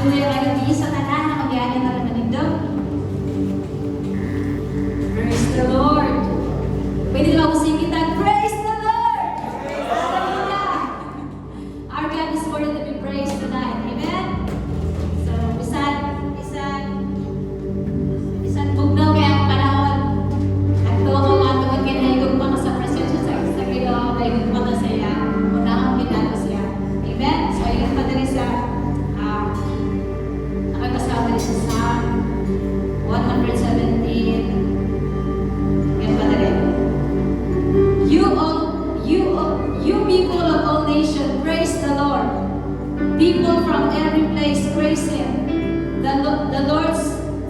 Hallelujah. Kayo di sa tanan na magyari na rin manigdo. Praise the Lord. Pwede na ako sige tag, praise the Lord. Hallelujah. Our God is worthy to be praised tonight. Amen? So, bisan bugnaw kaya ang panahon. Nagtuwa ko nga tungkol kinahigog pa ka sa presensya sa Ginoo, mahigog pa ka sa iya. Unahang ginagawa siya. Amen? So, ayun pa din sa nakakasama din sa Psalm 117. Yan pa din. You people of all nations, praise the Lord. People from every place, praise Him. The Lord's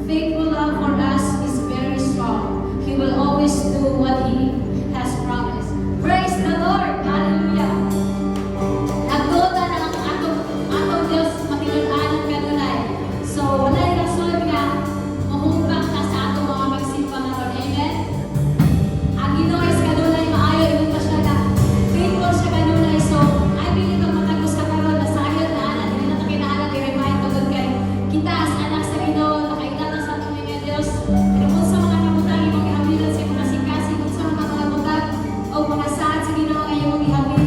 faithful love for us is very strong. He will always do what He has promised. Praise the Lord! Hallelujah! Nagtuta na ang atong Diyos makilunanan kanunay. So, wala yung rason nga mahumbang ka sa atong mga magsimpang na Lord. Amen? Ang Ginoo is kanunay maayo, ibig pa siya na faithful siya kanunay. So, I believe ang matagos ka karon na sayod na anak, hindi na takinaanan, i-remind tugod kay kita as anak sa Ginoo, nakaingatan sa atong mga Diyos. Pinumon sa mga kabutang, imong ihabilan sa mga sikasi, kung sa mga kabutang, o mga saad sa Ginoo, ngayong ihabilan.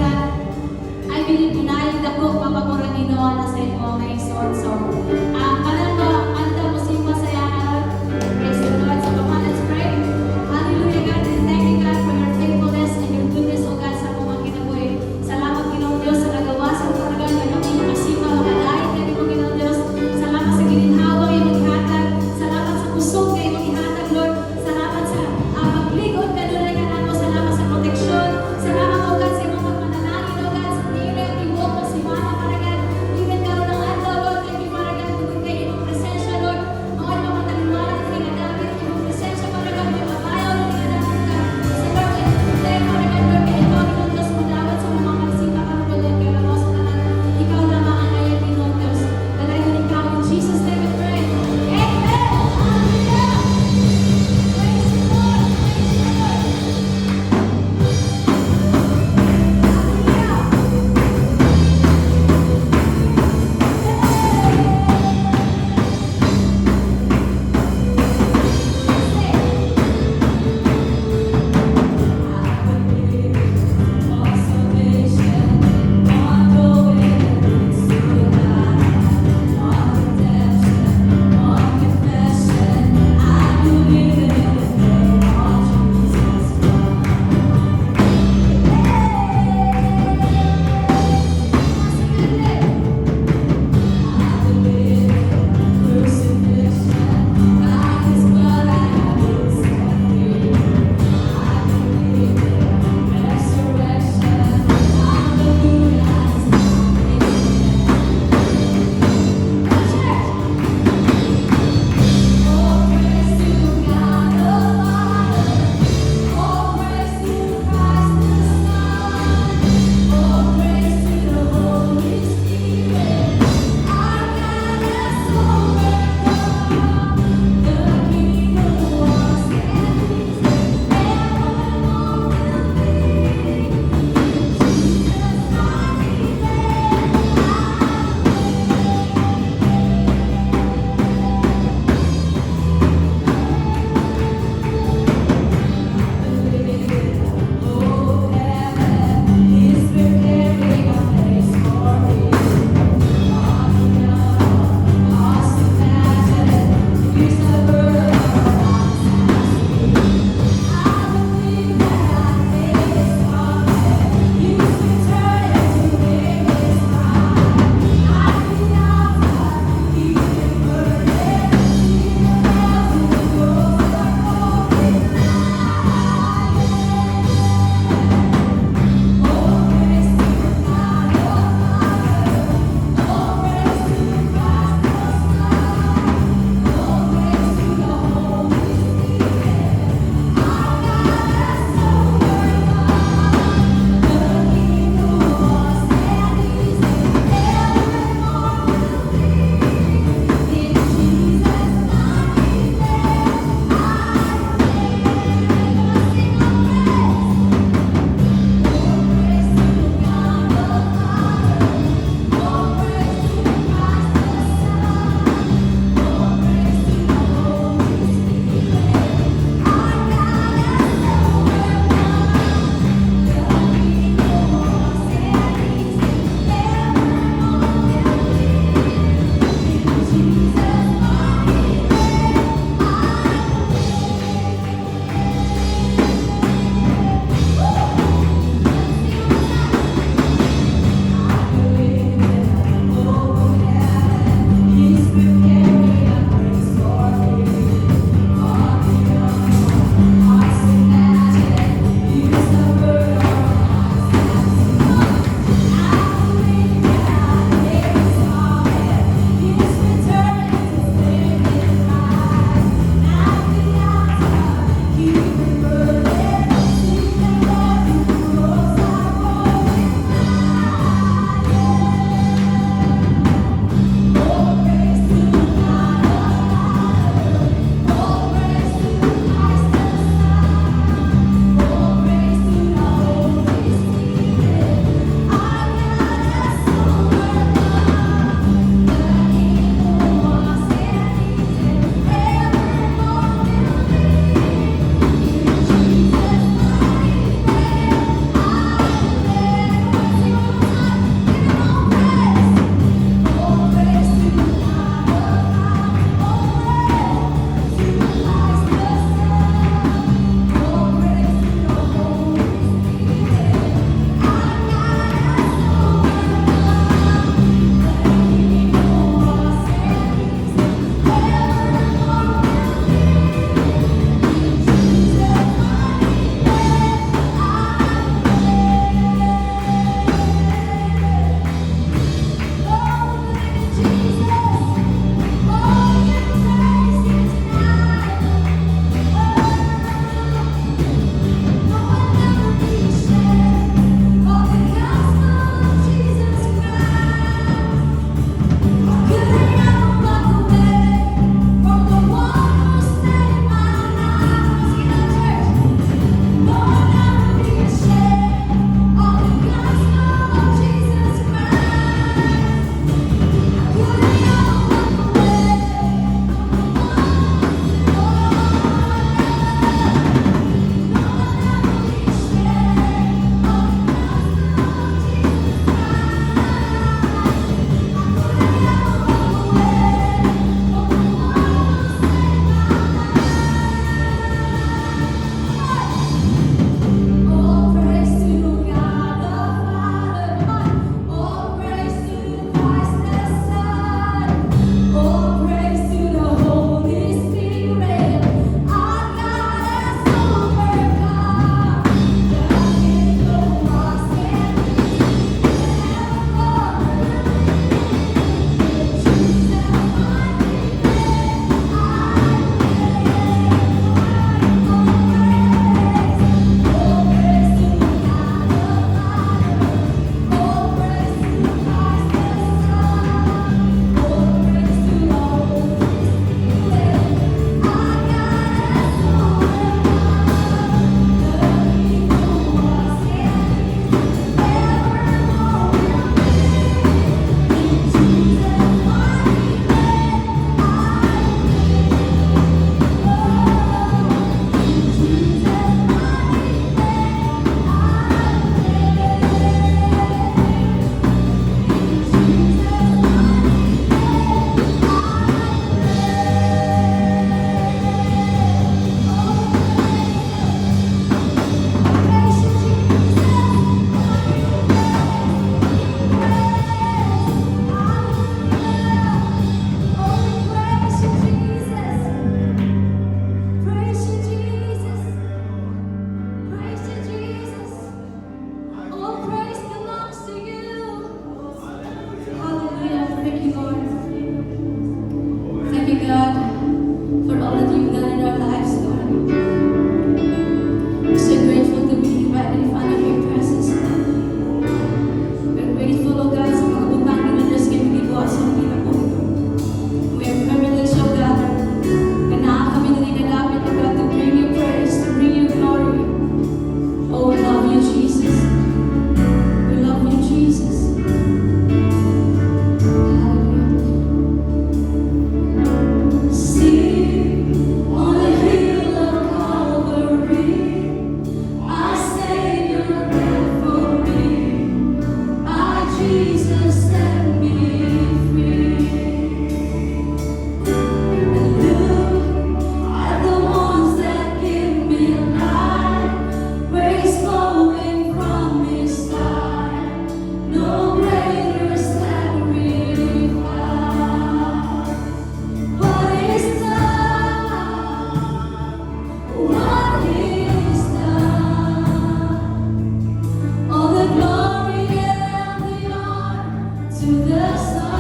to the sun.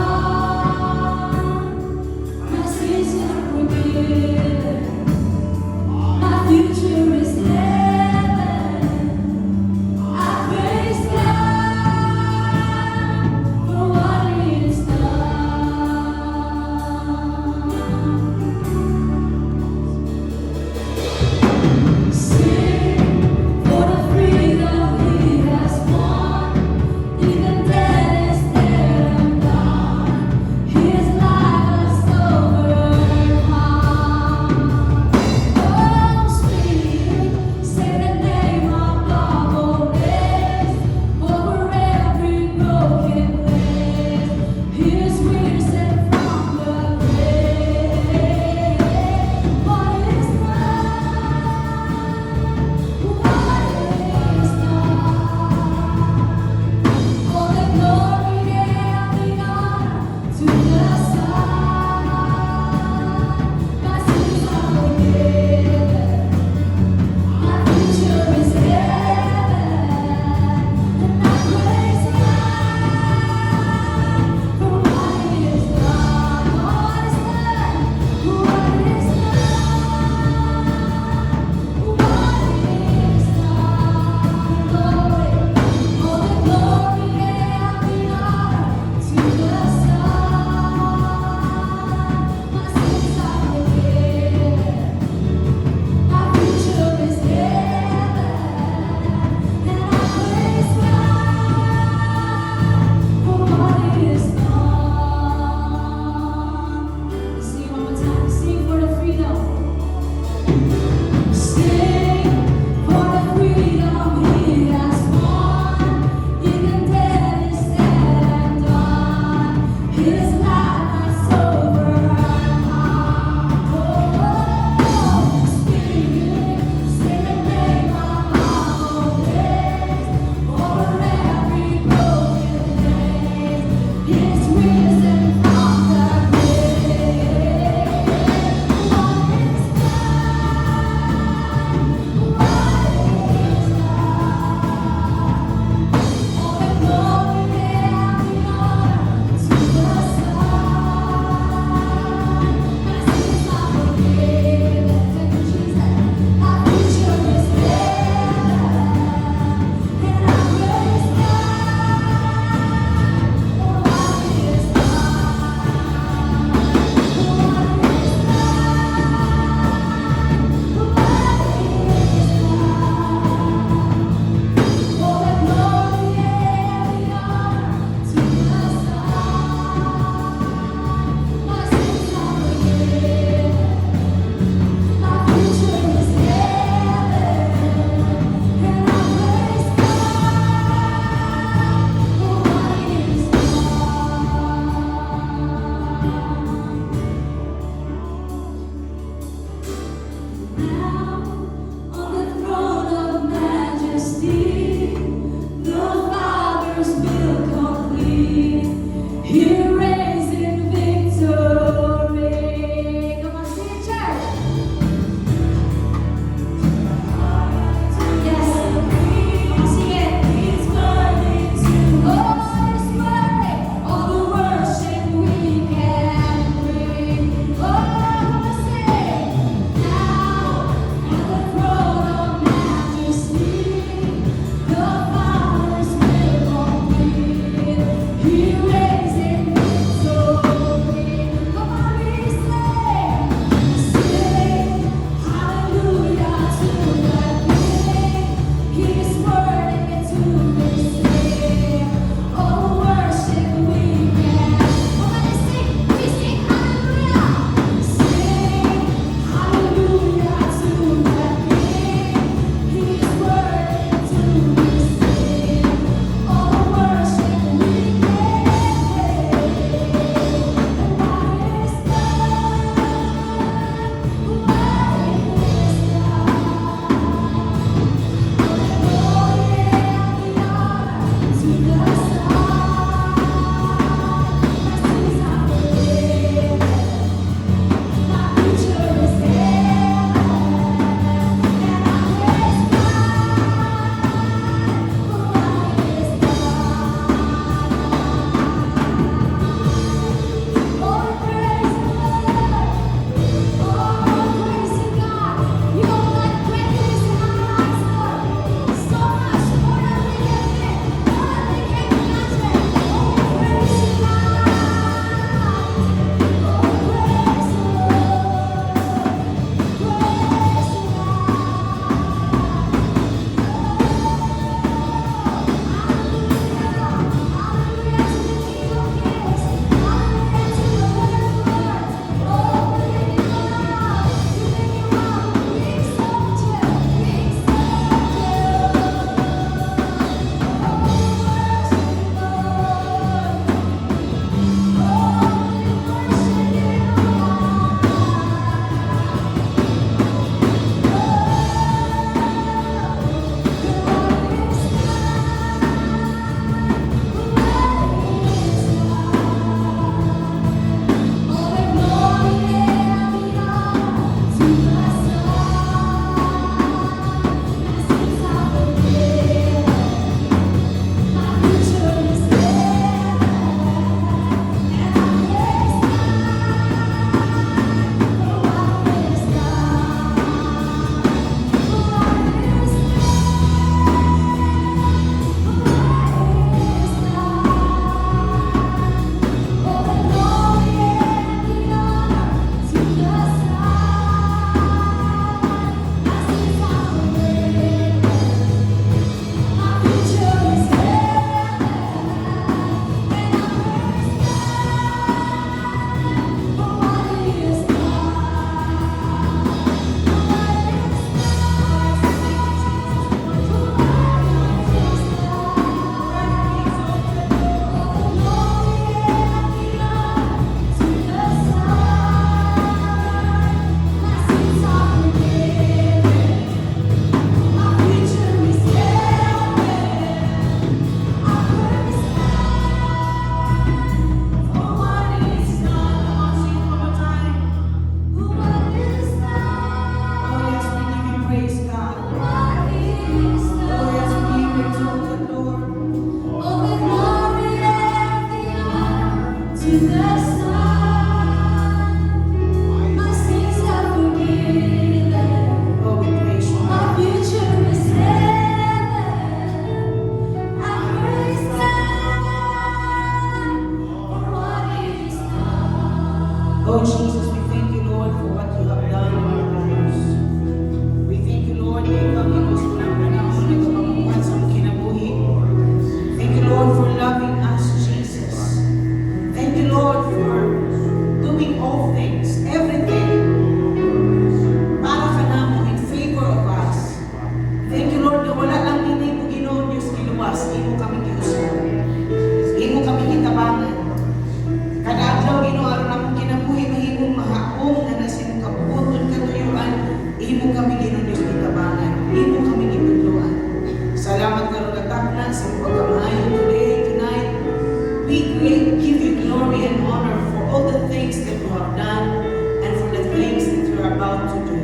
My sins are forgiven. My future is heaven. I praise God for what He has done. Sing for the freedom He has won. Even death is dead and gone. Oh Jesus, we thank you, Lord, for what you have done in our lives. We thank you, Lord, na ikaw ginusto ng panahon na gumamuhan sa among kinabuhi. Thank you, Lord, for loving us, Jesus. Thank you, Lord, for doing all things, everything, para ka namo in favor of us. Thank you, Lord, na wala lang hindi mo Ginoo Diyos giluwas, imo kami giusap, imo kami kitabangan. Kada adlaw Ginoo aron among kinabuhi mahimong mahaom na nasin kabuton katuyuan, imo kami Ginoo Diyos kitabangan, imo kami gitudloan. Salamat karon natakna sa imong pagkamaayo today, tonight. We give you glory and honor for all the things that you have done and for the things that you are about to do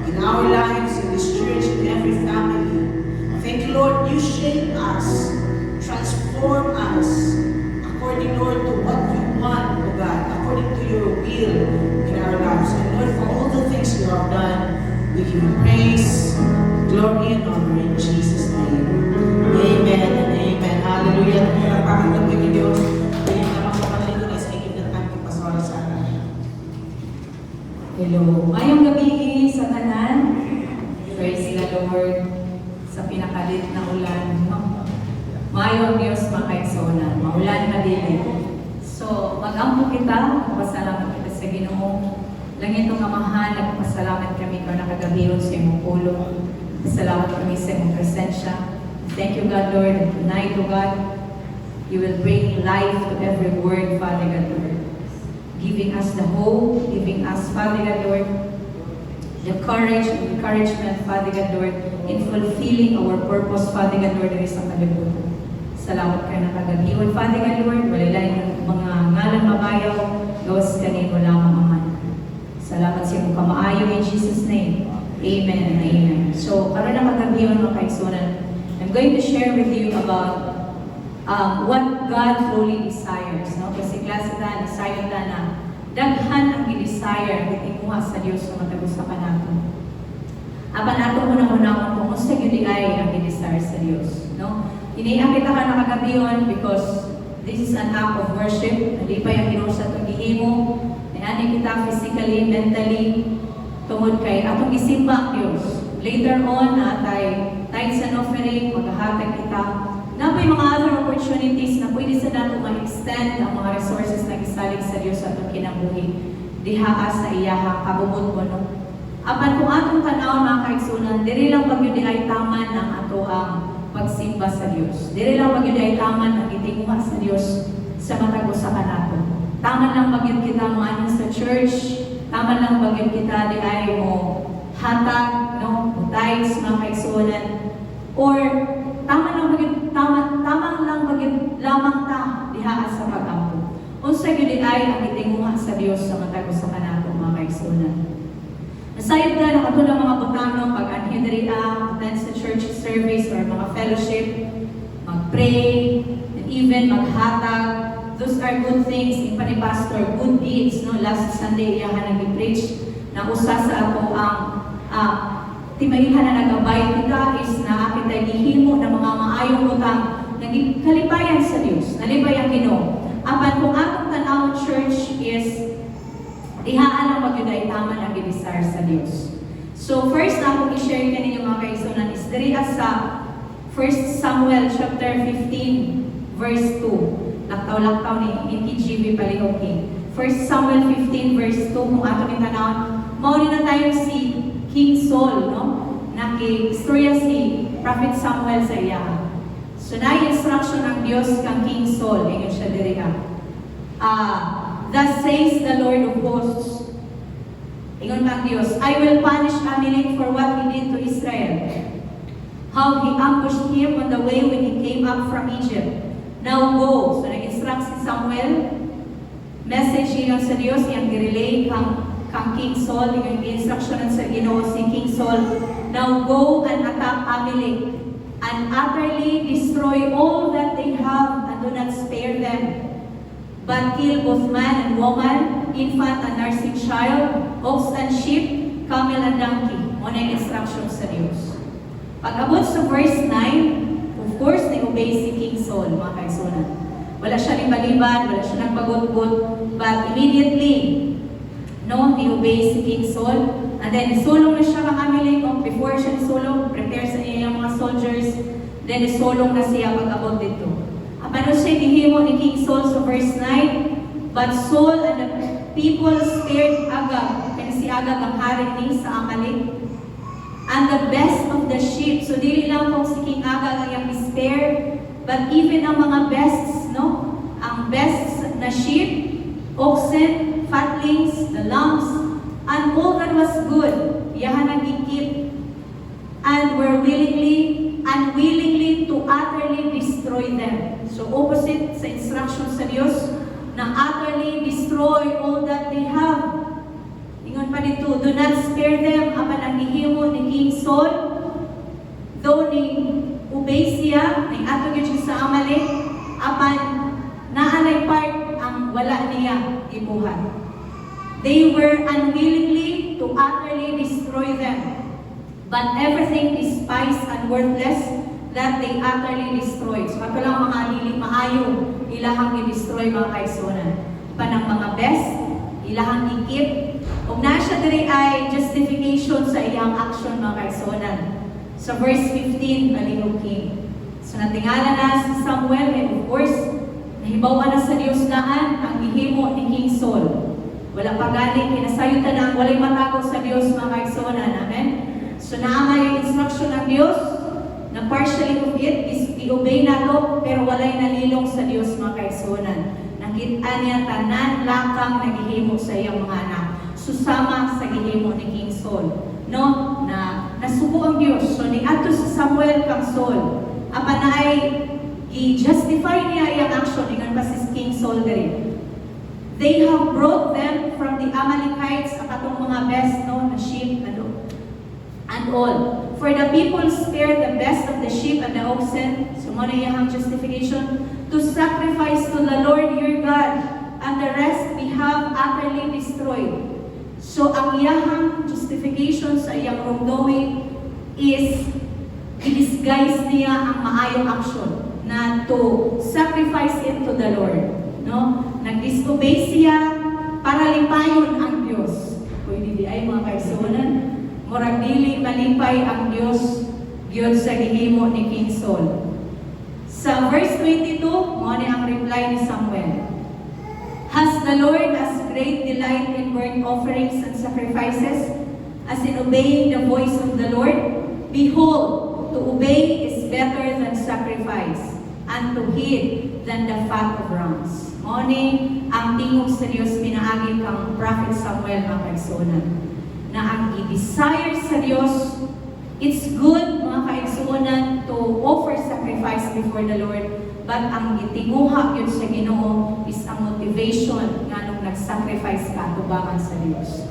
in our lives, in this church, in every family. Thank you, Lord, you shape us, transform us, according, Lord, to what you want, O God, according to your will in our lives. And Lord, for all the things you have done, we give you praise, glory, and honor in Jesus' name. Amen and amen. Hallelujah. Nagpapakagod kami Diyos. Dahil naman sa panlingkod sa ikip na tangi pasora sa akin. Hello. Mayong gabi sa tanan. Praise the Lord sa pinakalit na ulan. Mayong Diyos makaigsonan. Maulan na din. So, mag-ampo kita. Magpasalamat kita sa Ginoo. Langit ang amahan. Nagpasalamat kami kung nakagabiyon sa imong pulo. Salamat kami sa imong presensya. Thank you, God, Lord. And tonight, O God, you will bring life to every word, Father God, Lord. Giving us the hope, giving us, Father God, Lord, the courage and encouragement, Father God, Lord, in fulfilling our purpose, Father God, Lord, na isang kalibutan. Salamat kayo na kagabiwan, Father God, Lord. Walalay ng mga ngalan mabayaw, gawas kanin wala mamaman. Salamat sa iyong kamaayo in Jesus' name. Amen and amen. So, para na kagabiwan, mga kaigsunan, I'm going to share with you about what God truly desires. No? Kasi klase na, desire na daghan ang i-desire at imuha sa Diyos na matagusapan natin. Apan ato muna kung musta yun ay ang i-desire sa Diyos. No? Iniakita ka na kagabiyon because this is an act of worship. Hindi pa yung ginoo sa itong gihimo. Niani kita physically, mentally, tungod kay atong isimba ang Diyos. Later on, tithes and offering, maghahatag kita. Napay mga other opportunities na pwede sa nato ma-extend ang mga resources na isalig sa Diyos sa atong kinabuhi. Dihaas sa iyaha, kabubot ko, no? Apan kung atong tanaw, mga kaigsunan, diri lang pag yun ay taman ng ato ang pagsimba sa Diyos. Diri lang pag yun ay taman ang itinguha sa Diyos sa matagusakan nato. Taman lang pag yun kita maanin sa church, taman lang pag yun kita di ay mo hatag, no? Tithes, mga kaigsunan, or tamang lang bagid lamang ta diha sa pagampo. Unsa gyud ay ang itinguha sa Dios sa matag usa kanato mga kaigsunan. Aside na ato ng mga butano pag anhidri attend sa church service or mga fellowship, mag-pray, and even maghatag. Those are good things in pa ni pastor, good deeds. No, last Sunday iyahan nag-preach na usa sa ato ang timaihan na nagabay kita is na akin tayo gihimo ng mga maayong utang naging kalibayan sa Diyos, nalibay ang Ginoo. Apan kung atong tanawang church is dihaan ang magyuday taman ang i-desire sa Diyos. So first na akong i-share kaninyo mga kaigsunan is diri sa 1 Samuel chapter 15 verse 2. Laktaw-laktaw ni NKJV palihoki. 1 Samuel 15 verse 2 kung atong itanawon, mao na tayo si King Saul, no? Naki-istorya si Prophet Samuel sa iya. So, na-instruction ng Diyos kang King Saul, ingon siya diri ka. Thus says the Lord of hosts, ingon kang Diyos, I will punish Amalek for what he did to Israel. How he ambushed him on the way when he came up from Egypt. Now go. So, nag-instruct si Samuel, message yun sa Diyos, yung i-relay kang King Saul, yung instruction sa Ginoo si King Saul, now go and attack Amalek and utterly destroy all that they have and do not spare them. but kill both man and woman, infant and nursing child, ox and sheep, camel and donkey. Muna yung instruction sa Diyos. Pag-abot sa verse 9, of course, ni-obey si King Saul, mga kaigsunan. Wala siya liban-liban, wala siya nagpagot-gut, but immediately, ni-obey si King Saul. And then, sulong na siya mga miling, before siya sulong, prepare sa niya yung mga soldiers, then sulong na siya pag-abot dito. Ano siya gihimo ni King Saul sa verse 9? But Saul and the people spared Agag, kaya si Agag ang hari ni sa Amalek, and the best of the sheep. So dili lang kung si King Agag ang yung spare, but even ang mga bests, ang best na sheep, oxen, fatlings, the lambs, and all that was good, yahan ang gikip, and were unwillingly to utterly destroy them. So opposite sa instruction sa Diyos, na utterly destroy all that they have. Ingon pa dito, do not spare them, apan ang gihimo ni King Saul, though ni obey siya, ni ato gyud siya sa Amalek, apan naalay part ang wala niya ibuhat. They were unwillingly to utterly destroy them, but everything despised and worthless that they utterly destroyed. So ato lang mga dili maayo, ilahang i-destroy mga kaigsunan. Panang mga best, ilahang ikip. Kung nasa diri ay justification sa iyang action mga kaigsunan. Sa verse 15, alihog king. So natingala na si Samuel, and of course, nahibawan na sa Diyos naan ang gihimo ni King Saul. Wala pa gani, kinasayutan na, walay matago sa Diyos mga kaigsunan. Amen? So naamay yung instruction ng Diyos, na partially of it is i-obey nato, pero walay nalilong sa Diyos mga kaigsunan. Nakita niya tanan lakang nagihimo sa iyang mga anak. Susama sa gihimo ni King Saul. Na nasuko ang Diyos. So ni ato si Samuel kang Saul. Apa na ay i-justify niya iyang action, ingon pa si King Saul diri. They have brought them from the Amalekites, ang katong mga best na sheep, and all. For the people spared the best of the sheep and the oxen, so mo na iyang justification, to sacrifice to the Lord your God, and the rest we have utterly destroyed. So ang iyang justification sa iyang wrongdoing is i-disguise niya ang maayong action na to sacrifice it to the Lord. Nag-disobey siya para lipayon ang Diyos. Pwede di ay mga kaigsunan, murag dili malipay ang Diyos gyud sa gihimo ni King Saul. Sa verse 22, mo ni ang reply ni Samuel. Has the Lord as great delight in burnt offerings and sacrifices as in obeying the voice of the Lord? Behold, to obey is better than sacrifice, and to heed than the fat of rams. Mo ni ang tingog sa Dios pinaagi kang Prophet Samuel mga kaigsunan, na ang i-desire sa Diyos, it's good mga kaigsunan to offer sacrifice before the Lord, but ang itinguha yun sa Ginoo is ang motivation nga nung nag-sacrifice ka tubangan sa Diyos.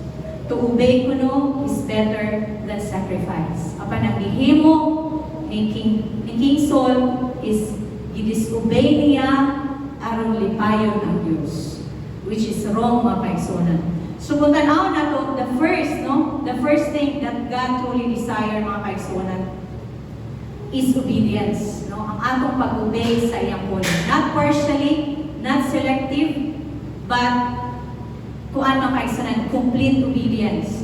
To obey kuno is better than sacrifice. Apan ang gihimo ni King Saul is i-disobey niya aron lipayon ang Diyos, which is wrong mga kaigsunan. So kung tanaw na to, the first thing that God truly desire mga kaigsunan is obedience. Ang atong pag-obey sa iyang calling. Not partially, not selective, but kung ano kaigsunan, complete obedience.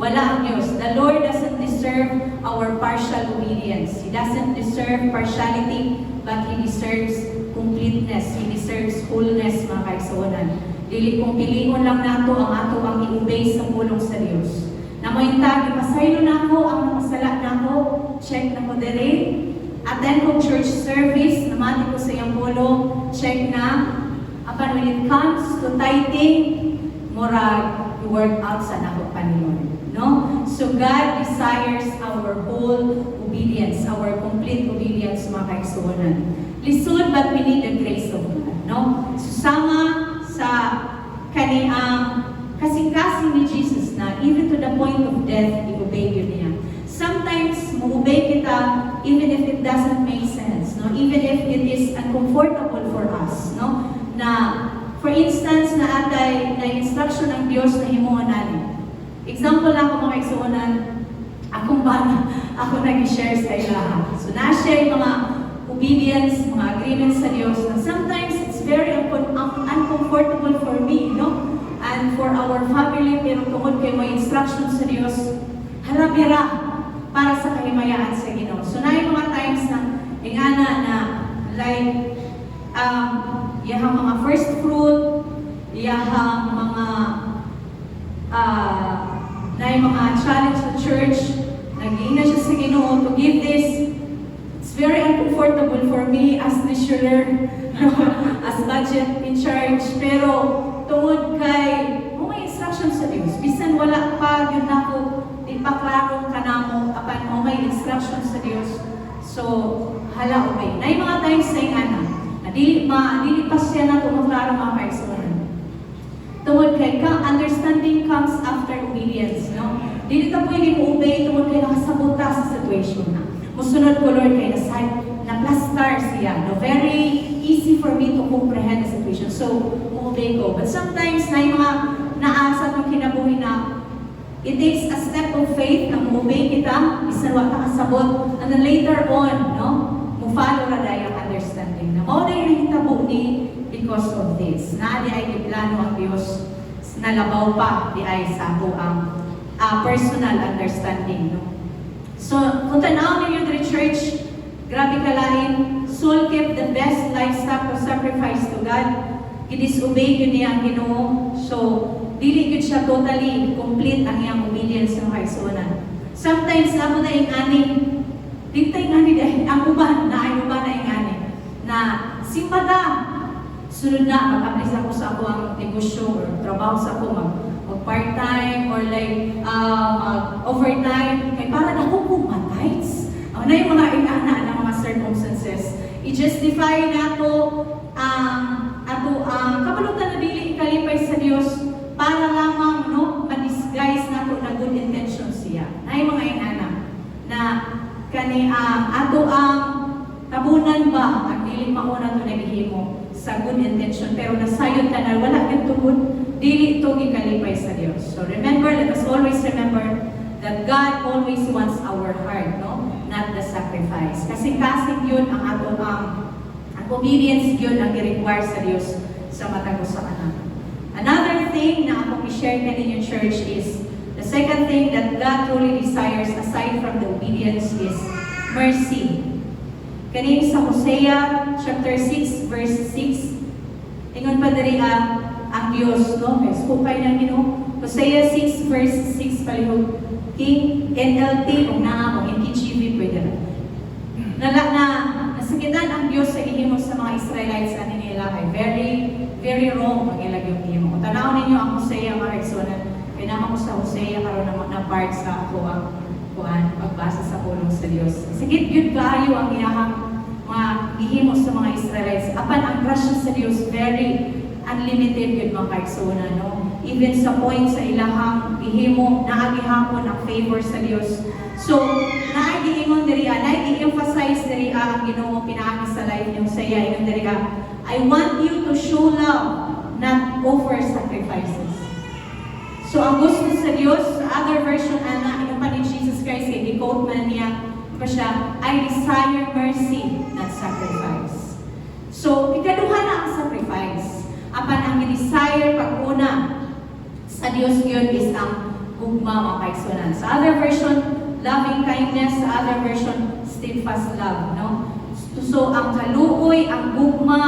Wala ang Diyos. The Lord doesn't deserve our partial obedience. He doesn't deserve partiality, but He deserves completeness. He deserves wholeness mga kaigsunan. Dili kung piliin lang nato ang ato ang i-obey sa pulong sa Dios. Na mo yung tagi, pasaylo na ako, ang nakasala na ako, check na ko dere. Attend ko church service, namati ko sa iyang pulong, check na. Apan when it comes to tithing, murag, i-work out sa nako Panginoon. So God desires our whole obedience, our complete obedience mga kaigsunan. Lisod, but we need the grace of God. Susama sa kaniyang kasing-kasing ni Jesus na even to the point of death, i-obey yun niya. Sometimes, mag-obey kita even if it doesn't make sense. Even if it is uncomfortable for us. Na, For instance, na atay na instruction ng Dios na himuon natin. Example lang ako mga igsuonan, akong bana, ako nag-share sa ilaha. So na-share yung mga obedience, mga agreements sa Diyos na sometimes it's very uncomfortable for me, no? And for our family, pero tungod kay may instruction sa Diyos, harabira para sa kahimayaan sa Ginoo. So na yung mga times na ingana na like iyahang mga first fruit, iyahang mga na yung mga challenge sa church, nag-iina siya sa Ginoo to give this. It's very uncomfortable for me as treasurer, as budget in charge, pero tungod kay may instruction sa Dios. Bisan wala pa yun ako, di pa klaro ka na mo, apan may instruction sa Dios. So, hala obey. Na yung mga times na yung dili pa siya na tumaklaro mga kaigsuonan. Tungod kay understanding comes after obedience, no? Dili ka pwede mo obey tungod kay nakasabota sa situation na. Musunod ko Lord kay na-plastar siya. No? Very easy for me to comprehend the situation. So, mo-obey ko. But sometimes na yung mga naasat ng kinabuhi na it takes a step of faith na mo-obey kita, isa wa ka kasabot, and then later on, no? Mo-follow na dahil ang understanding na mao na yung hitabo ni because of this. Na di ay iplano ang Diyos nalabaw pa di ay sa ato ang personal understanding. No? So, kung tanaw ninyo the church, grabe kalain, soul kept the best livestock to sacrifice to God. Gidisobey yun niya ang Ginoo. So, dili yun siya totally complete ang iyang obedience ng kaisunan. Sometimes, ako na yung aning, dintay nga ni dahil ang uban na yung aning, na simpata, sunod na, mag-apply ako sa ako ang negosyo or trabaho sa ako, mag-part-time or like overtime, kay para na ako kumatites. Na yung mga inana ng mga circumstances, i-justify na ito kapalutan na dili kalipay sa Diyos para lamang ma-disguise na ito na good intention siya. Na yung mga inana na kani ato ang tabunan ba ang dili mauna ito naghihimo sa good intention, pero nasayod ka na wala kang tugod, dili ito gikalipay sa Diyos. So remember, let us always remember that God always wants our heart, no? Not the sacrifice. Kasi yun ang ato ang obedience yun ang i-require sa Diyos sa matagos sa kanan. Another thing na akong i-share ka ninyo church is the second thing that God truly desires aside from the obedience is mercy. Kanin sa Hosea chapter 6 verse 6. Ingon pa diri ang Dios, no? Kay sukay na Ginoo. Hosea 6 verse 6 palihog. King NLT o na o NKJV pwede na. Nasakitan ang Dios sa ihimo sa mga Israelites ani nila ay very wrong ang ilang yung ihimo. Kung tanaw ninyo ang Hosea mga igsuonan, kay naman ko sa Hosea karon na part sa ako ang pagbasa sa pulong sa Dios. Sigit gyud kaayo ang iyahang mga gihimo sa mga Israelites. Apan ang grasya sa Dios very unlimited yun mga kaigsuonan, no? Even sa point sa ilahang gihimo, naagihapon ang favor sa Dios. So, naagiingon diri naagi-emphasize diri ang Ginoo pinaagi sa life niyo sa iya ingon diri I want you to show love, not offer sacrifices. So, ang gusto sa Dios, sa other version inon pa ni Jesus Christ kay gi-quote man niya pa siya, I desire mercy, not sacrifice. So, ikaduha na ang sacrifice. Apan ang desire pag-una sa Dios yun is ang gugma mga kaigsuonan. Sa other version, loving kindness. Sa other version, steadfast love. No? So, ang kaluoy, ang gugma,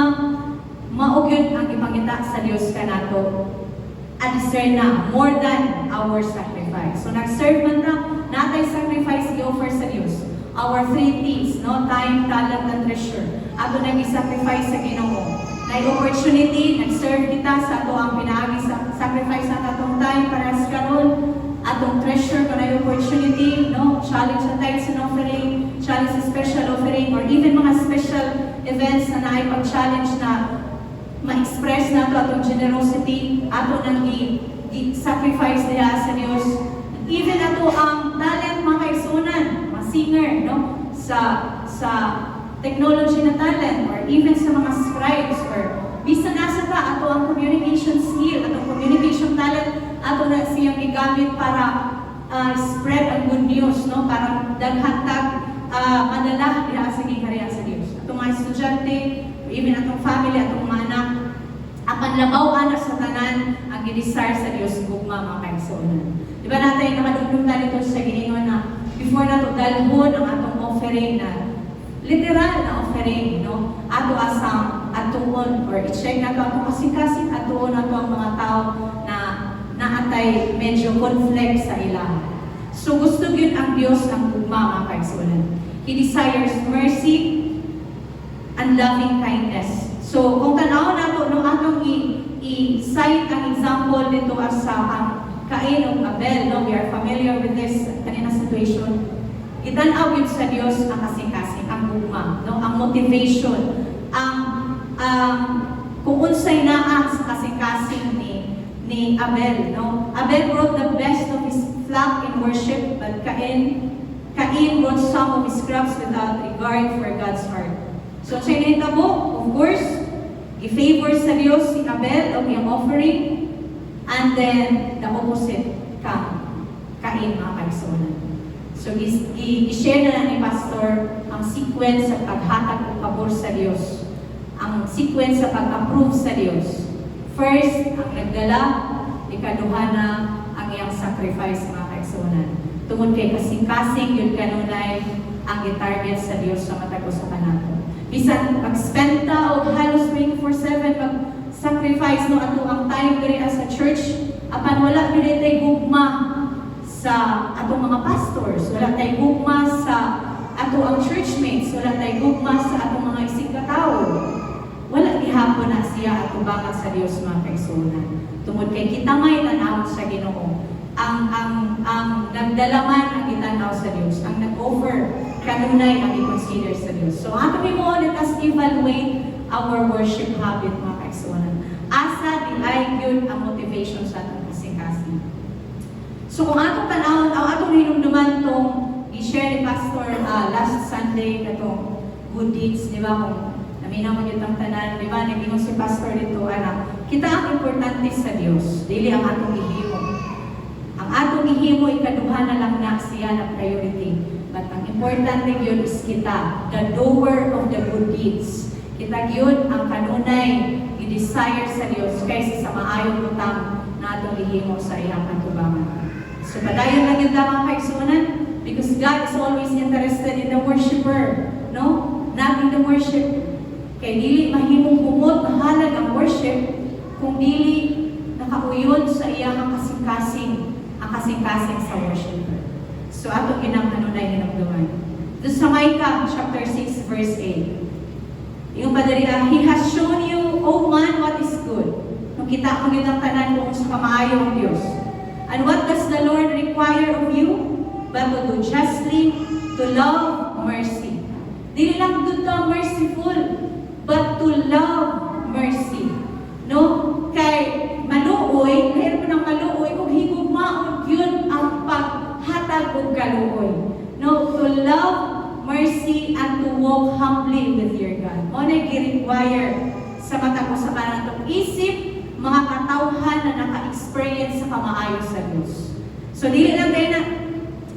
maog yun ang ipangita sa Dios kanato. A-discern na more than our sacrifice. So, nag-serve man na, natay sacrifice i-offer sa Dios. Our three T's, no? Time, talent, and treasure. Ato nag-sacrifice sa Ginoo. Na opportunity, nag-serve kita sa ato ang pinaagi sa sacrifice na atong time para sa karon, atong treasure kung na opportunity, no? Challenge sa tithes and offering, challenge sa special offering, or even mga special events na naipag-challenge na ma-express na ito atong generosity, ato nang i-sacrifice niya sa Diyos. Even ato ang talent, mga kaigsuonan, mga singer, no? Sa technology na talent, or even sa mga scribes, or bisa nasa ta ato ang community gigamit para spread ang good news, no? Para daghantag madala diha sa gingharian sa Dios. Atong mga estudyante, even atong family, atong mga anak, apan labaw ana sa tanan ang gidesire sa Dios gugma mga kaigsuonan. Di ba natin nakadugtong dito sa Ginoo na before nato dalhon ang atong offering na literal na offering, no? Ato asang atuon or i-check nato atong kasing-kasing atuon nato ang mga tao na naatay medyo conflict sa ilang. So gusto gyud ang Dios ang gugma mga kaigsuonan. He desires mercy and loving kindness. So kung tanaw nato no atong i-cite ang example dito as sa Cain ug Abel, no? We are familiar with this kanina situation. Itan-aw yun sa Dios ang kasing-kasing, ang gugma, no? Ang motivation, kung unsay naa sa kasing-kasing ni Abel, no? Abel brought the best of his flock in worship, but Cain brought some of his crops without regard for God's heart. So siya nitabo, of course, i-favor sa Dios si Abel o yung offering, and then the opposite Cain mga kaigsuonan. So, i-share na ni Pastor ang sequence sa paghatag ng pabor sa Dios. Ang sequence sa pag-approve sa Dios. First, ang nagdala, ikaduha na ang iyang sacrifice mga kaigsuonan. Tungod kay kasing-kasing yun kanunay ang i-target sa Dios sa matag usa kanato. Bisan mag-spend ta og halos 24/7 mag-sacrifice no ato ang time diri sa church, apan wala gyud tay gugma sa atong mga pastors, wala tay gugma sa ato ang churchmates, wala tay gugma sa atong mga isig ka tawo. Wala gihapon na siya ato bangat sa Dios mga kaigsuonan. Tungod kay kita may tan-aw sa Ginoo. Ang nagdalaman ang itanaw sa Dios, ang nag-offer kanunay ang i-consider sa Dios. So ato mo let us evaluate our worship habit mga kaigsuonan. Asa di-ay yun ang motivation sa atong kasing-kasing. So kung atong tanawon, ang atong hinumduman tong i-share ni Pastor last Sunday katong good deeds, di ba? Kung naminaw mo yung tanan, di ba? Nag-ingon si Pastor dito, anak, kita ang importante sa Dios, dili ang atong ihimo. Ang atong ihimo, ikaduha na lang na siya na priority. But ang importante yun is kita, the doer of the good deeds. Kita yun ang kanunay i-desire sa Dios kaysa sa maayong utang na atong ihimo sa iyang katubangan. So, padayon lang yung mga kaigsuonan because God is always interested in the worshiper, no? Not in the worship. Kaya dili mahimong humot mahalag ang worship kung dili nakauyon sa iyang kasing-kasing, ang kasing-kasing sa worshiper. So, ato ginamhanunay hinamduman. Doon sa Micah, chapter 6, verse 8. Yung padariya, He has shown you, O man, what is good. Nung kita mo gitang tanan kung sa kamaayo ang Diyos. And what does the Lord require of you? But to do justly, to love mercy. Dili lang to merciful, but to love mercy. No? Kay maluoy, lahir mo ng maluoy, kung higugmaon yun ang paghatag og kaluoy. No? To love mercy and to walk humbly with your God. O na gi-require sa mata ko sa kanatong isip, mga katawhan na naka-experience sa kamaayo sa Diyos. So, dili lang tayo na,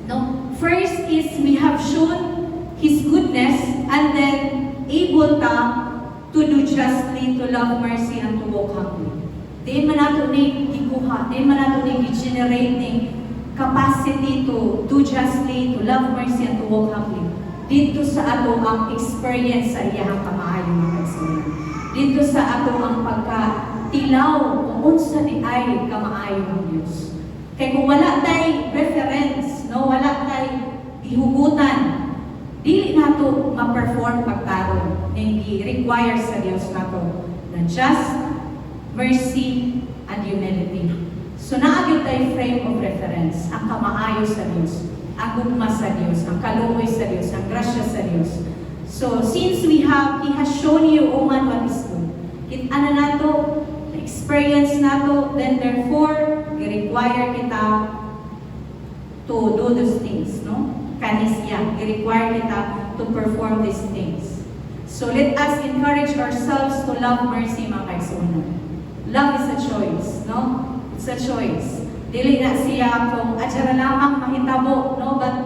no? First is, we have shown His goodness, and then, able ta to do justly, to love mercy, and to walk humbly. Di man nato ni gikuha, di man nato ni generate ni capacity to do justly, to love mercy, and to walk humbly. Dito sa ato ang experience sa iyang kamaayo mga kaigsuonan. Dito sa ato ang pagka-tilaw kung unsa di ay kamaayo ng Dios. Kaya kung wala tay reference, no, wala tay gihugutan, dili nato ma-perform pagkaron ning gi-require sa Dios nato na just, mercy, and humility. So naagyo tay frame of reference ang kamaayo sa Dios, ang gugma sa Dios, ang kaluoy sa Dios, ang grasya sa Dios. So since He has shown you, O man, what is good. Kita na nato, experience nato, then therefore, i-require kita to do those things, no? Kanisya, i-require kita to perform these things. So let us encourage ourselves to love mercy, mga kaigsuonan. Love is a choice, no? It's a choice. dili na siya kung adyara lamang mahitabo, no? But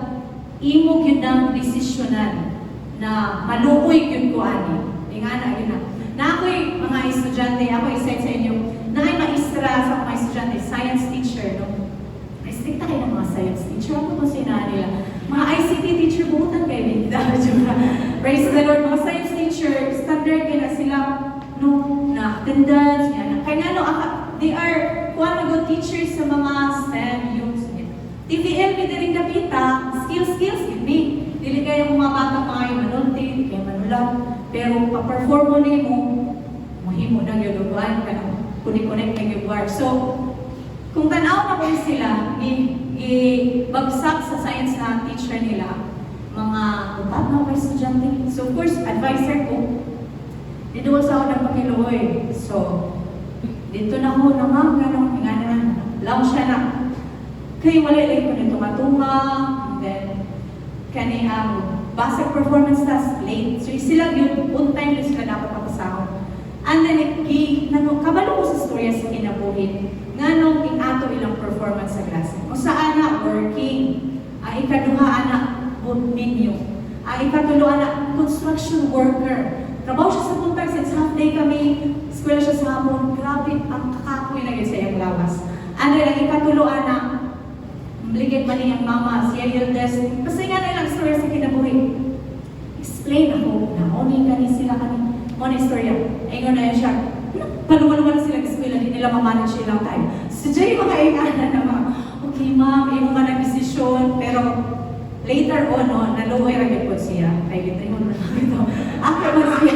imo gyud ang desisyonan na maluoy gyud ko ani. Ingana yun na. Na ako'y mga estudyante, ako isa sa inyo, na ay maestra sa mga estudyante, science teacher, no? Restricta kayo ng mga science teacher. Ako kung sinahan nila. Mga ICT teacher, buutan kayo din. Praise the Lord. Mga science teacher, standard kayo na sila, no, na attendance, yan. Kaya nga, no, they are kuha na good teachers sa mga STEM, yung TVL, may rin kapita, skills, hindi. Dili kayo mga bata mga yung manunti, hindi kayo manulang. Pero pa-perform mo na mo, mahimo na yung lugar, kunik-kunik na yung lugar. So, kung tanaw na ko sila, i-bagsak sa science na teacher nila, mga upat na mga estudyante. So, of course, advisor ko, dito sa ako ng Pakiloy. So, dito na ko na ma'am, gano'ng nga lang siya na. Kaya wala lang ko nito matunga, then, kani ang basic performance task late. So, sila yun, on time lang sila dapat ako sa ako. And then, kabalo ko sa storya sa kinabuhin, nga nung ato ilang performance sa klase. O saan na, working. Ikaduha na, minyo. Ikatulo na, construction worker. Trabaho siya sa buntag, since half day kami, eskwela siya sa hapon, grabe, ang kakakoy na yun sa iyang lawas. And then, ang ikatulo na, maligid man niyang mama, siya Yildes, kasi nga na ilang story sa kinabuhi. Explain ako, na oni kani sila kani, moni storya. Ayun na yun siya, paluman-luman sila eskwela, hindi nila mamanage silang time. So, dyan yung mga ingana na mga, okay ma'am, yung mga nag-desisyon, pero later on, no, naluway rin po siya. Ay, ito yung mga ito. Ako man siya.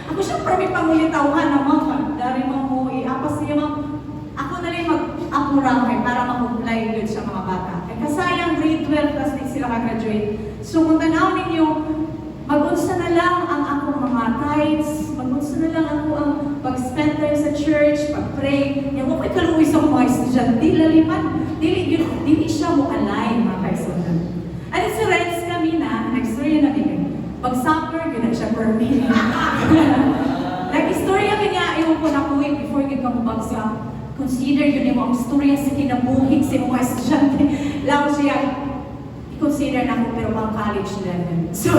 Ako siya may pangulitawhan na mga, dari mo i-apas siya ma'am. Ako na rin mag-apura kay para mag-apply yun sa mga bata. Kaya kasayang grade 12, tapos din sila ka-graduate. So kung tanaw ninyo, mag-unsa na lang ang akong mga tithes, mag-unsa na lang ako ang pag-spend time sa church, pag-pray. Yung mo ko'y kaluwi sa mga estudyante, laliman. Dili siya mo align, mga kaisunod. At sa Reds kami na, nag-story na kami. Pag-soccer, yun na siya per minute. Nag-story kami niya, iwan ko na kuwi before yun ka mo bagsak. Consider yun yung mga storya sa kinabuhi sa mga estudyante. Lang siya, i-consider na ako pero pang college level. So,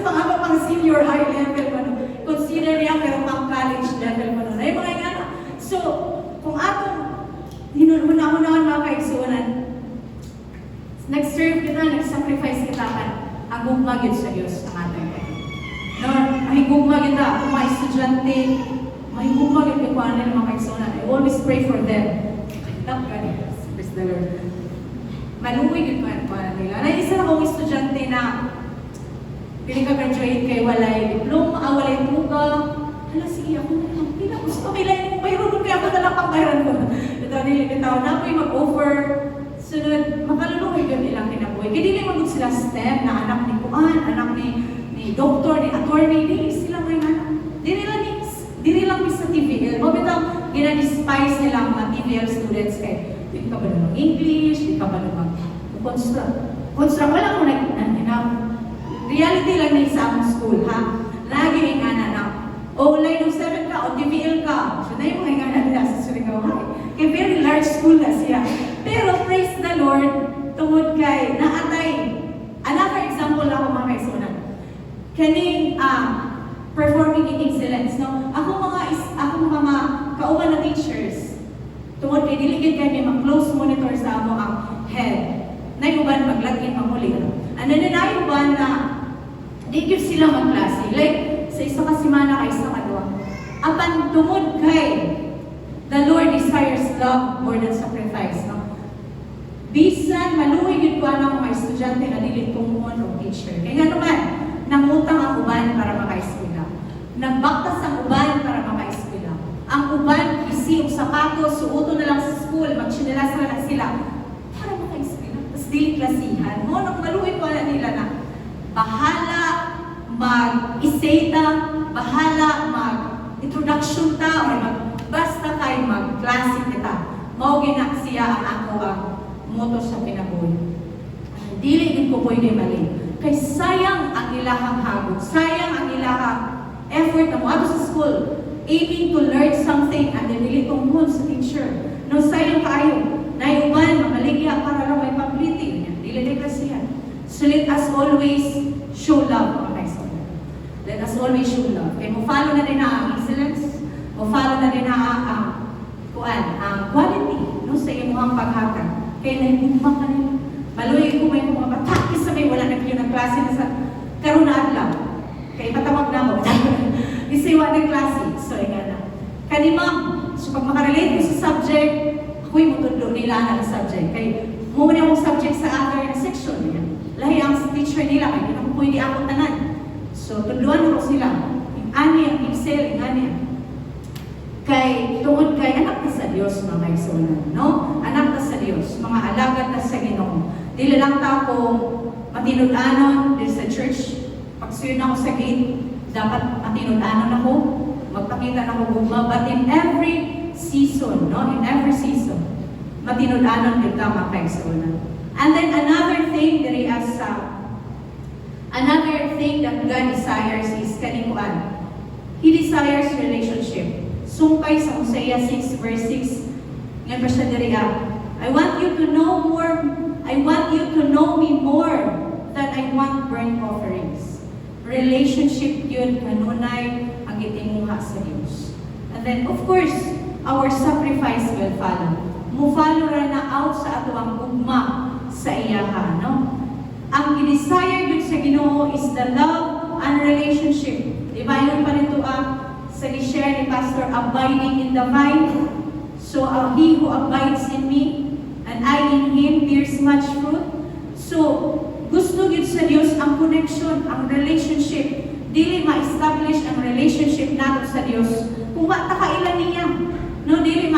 mga pang senior high level mo, consider niya pero pang college level mo. Ay, mga nga. So, kung atong hinunahon mga kaigsunan, nag-serve kita, nag-sacrifice kita kan, ang gugmagid sa Diyos ang ating kayo. No, ay gugmagid na, kung mga estudyante, may gugmagid ko ano ng mga kaigsunan. I always pray for them. Tap ka niya, praise the Lord. Maluwig yun ko ano nila. Na isa na akong estudyante na pili ka graduate kay walay diploma, walay tuga. Hala, sige ako na lang. Pila, gusto may lain mong bayro kaya ako na lang pangbayran ko. Ito, nilipitaw na ako'y mag-offer. Sunod, makaluluhoy yun nilang kinabuhay. Kaya di naman sila STEM na anak ni Kuan, anak ni doktor, ni attorney, di sila may anak. Di nilang sa TVL. Mabitang ginadespise nila mga TVL students kay di ka ba naman English, di ka ba naman construct. Wala ko na reality lang na sa among school, ha? Lagi yung ingana na, line of 7 ka, o TVL ka. So na yung mga ingana nila sa Surigao High. Kaya very large school na siya. Pero praise the Lord, tungod kay naatay. Another example ako mga kaisunan. Kaning performing in excellence. No? Ako mga kauban na teachers, tungod kay diligid kay may close monitor sa amo ang head. Naiuban maglagin mamuli. Ano na naiuban na di gyud sila magklase. Like, sa isa ka semana kay isa ka duwa. Apan tungod kay the Lord desires love more than sacrifice. No? Bisan maluoy gyud ko ang mga estudyante na dili tungod o teacher. Kaya nga naman, nangutang ang uban para maka-eskwela. Nagbaktas ang uban para maka-eskwela. Ang uban, isi o sapatos, suoto na lang sa school, magsinelas na lang sila para maka-eskwela. Tapos dili klasihan. Mo, nung maluoy ko na nila na bahala mag-isay ta, bahala mag-introduction ta, o basta kayo mag-klase kita. Mauginak siya ang ako ang moto sa pinabuhi. Dili din ko pwede mali. Kay sayang ang ilahang hagod, sayang ang ilahang effort na mo ato sa school, aiming to learn something and then dili tungkol sa teacher. No, sayang ka Nayuban, mamaligya para lang may publicity. Dili na kasi yan. So let us always show love, mga kaibigan. Let us always show love. Kaya mo follow na din ang excellence, mo follow na din ang quality, no, sa imong paghatag. Kaya nahigugma ka nila. Maluhay ko may mga bata, isa may wala na kayo ng klase na sa karunaan lang. Kaya matawag na mo. Isiwa ng klase. So, na. Kanimang, so pag makarelate ko sa subject, ako'y mutudlo nila ng subject. Kaya muna akong subject sa other section. Lahi ang teacher nila, kaya hindi ako pwede akong tanan. So, tudluan ako sila. Yung ani, ang excel, yung ani. Kay tungod kay anak na sa Dios, mga kaisonan, no? Anak na sa Dios, mga alagad na sa Ginoo. Dili lang ta ko matinud-anon din sa church. Pagsuyo na ako sa gate, dapat matinud-anon ako, magpakita na ako gugma. But in every season, no? In every season, matinud-anon din ka, mga kaisonan. And then another thing that God desires is kanikuan. He desires relationship. Sungkay sa Hosea 6 verse 6. Ngayon pa siya diriya. I want you to know me more than I want burnt offerings. Relationship yun, kanunay ang itimuha sa Diyos. And then, of course, our sacrifice will follow. Mo-follow ra na out sa ato ang ugma sa iyaha, no? Ang i-desire yun sa Ginoo is the love and relationship. Diba yun pa nito sa share ni Pastor, abiding in the vine. So, he who abides in me, and I in him, bears much fruit. So, gusto yun sa Diyos ang connection, ang relationship. Dili ma-establish ang relationship nato sa Diyos kung wata kailan niya. No, dili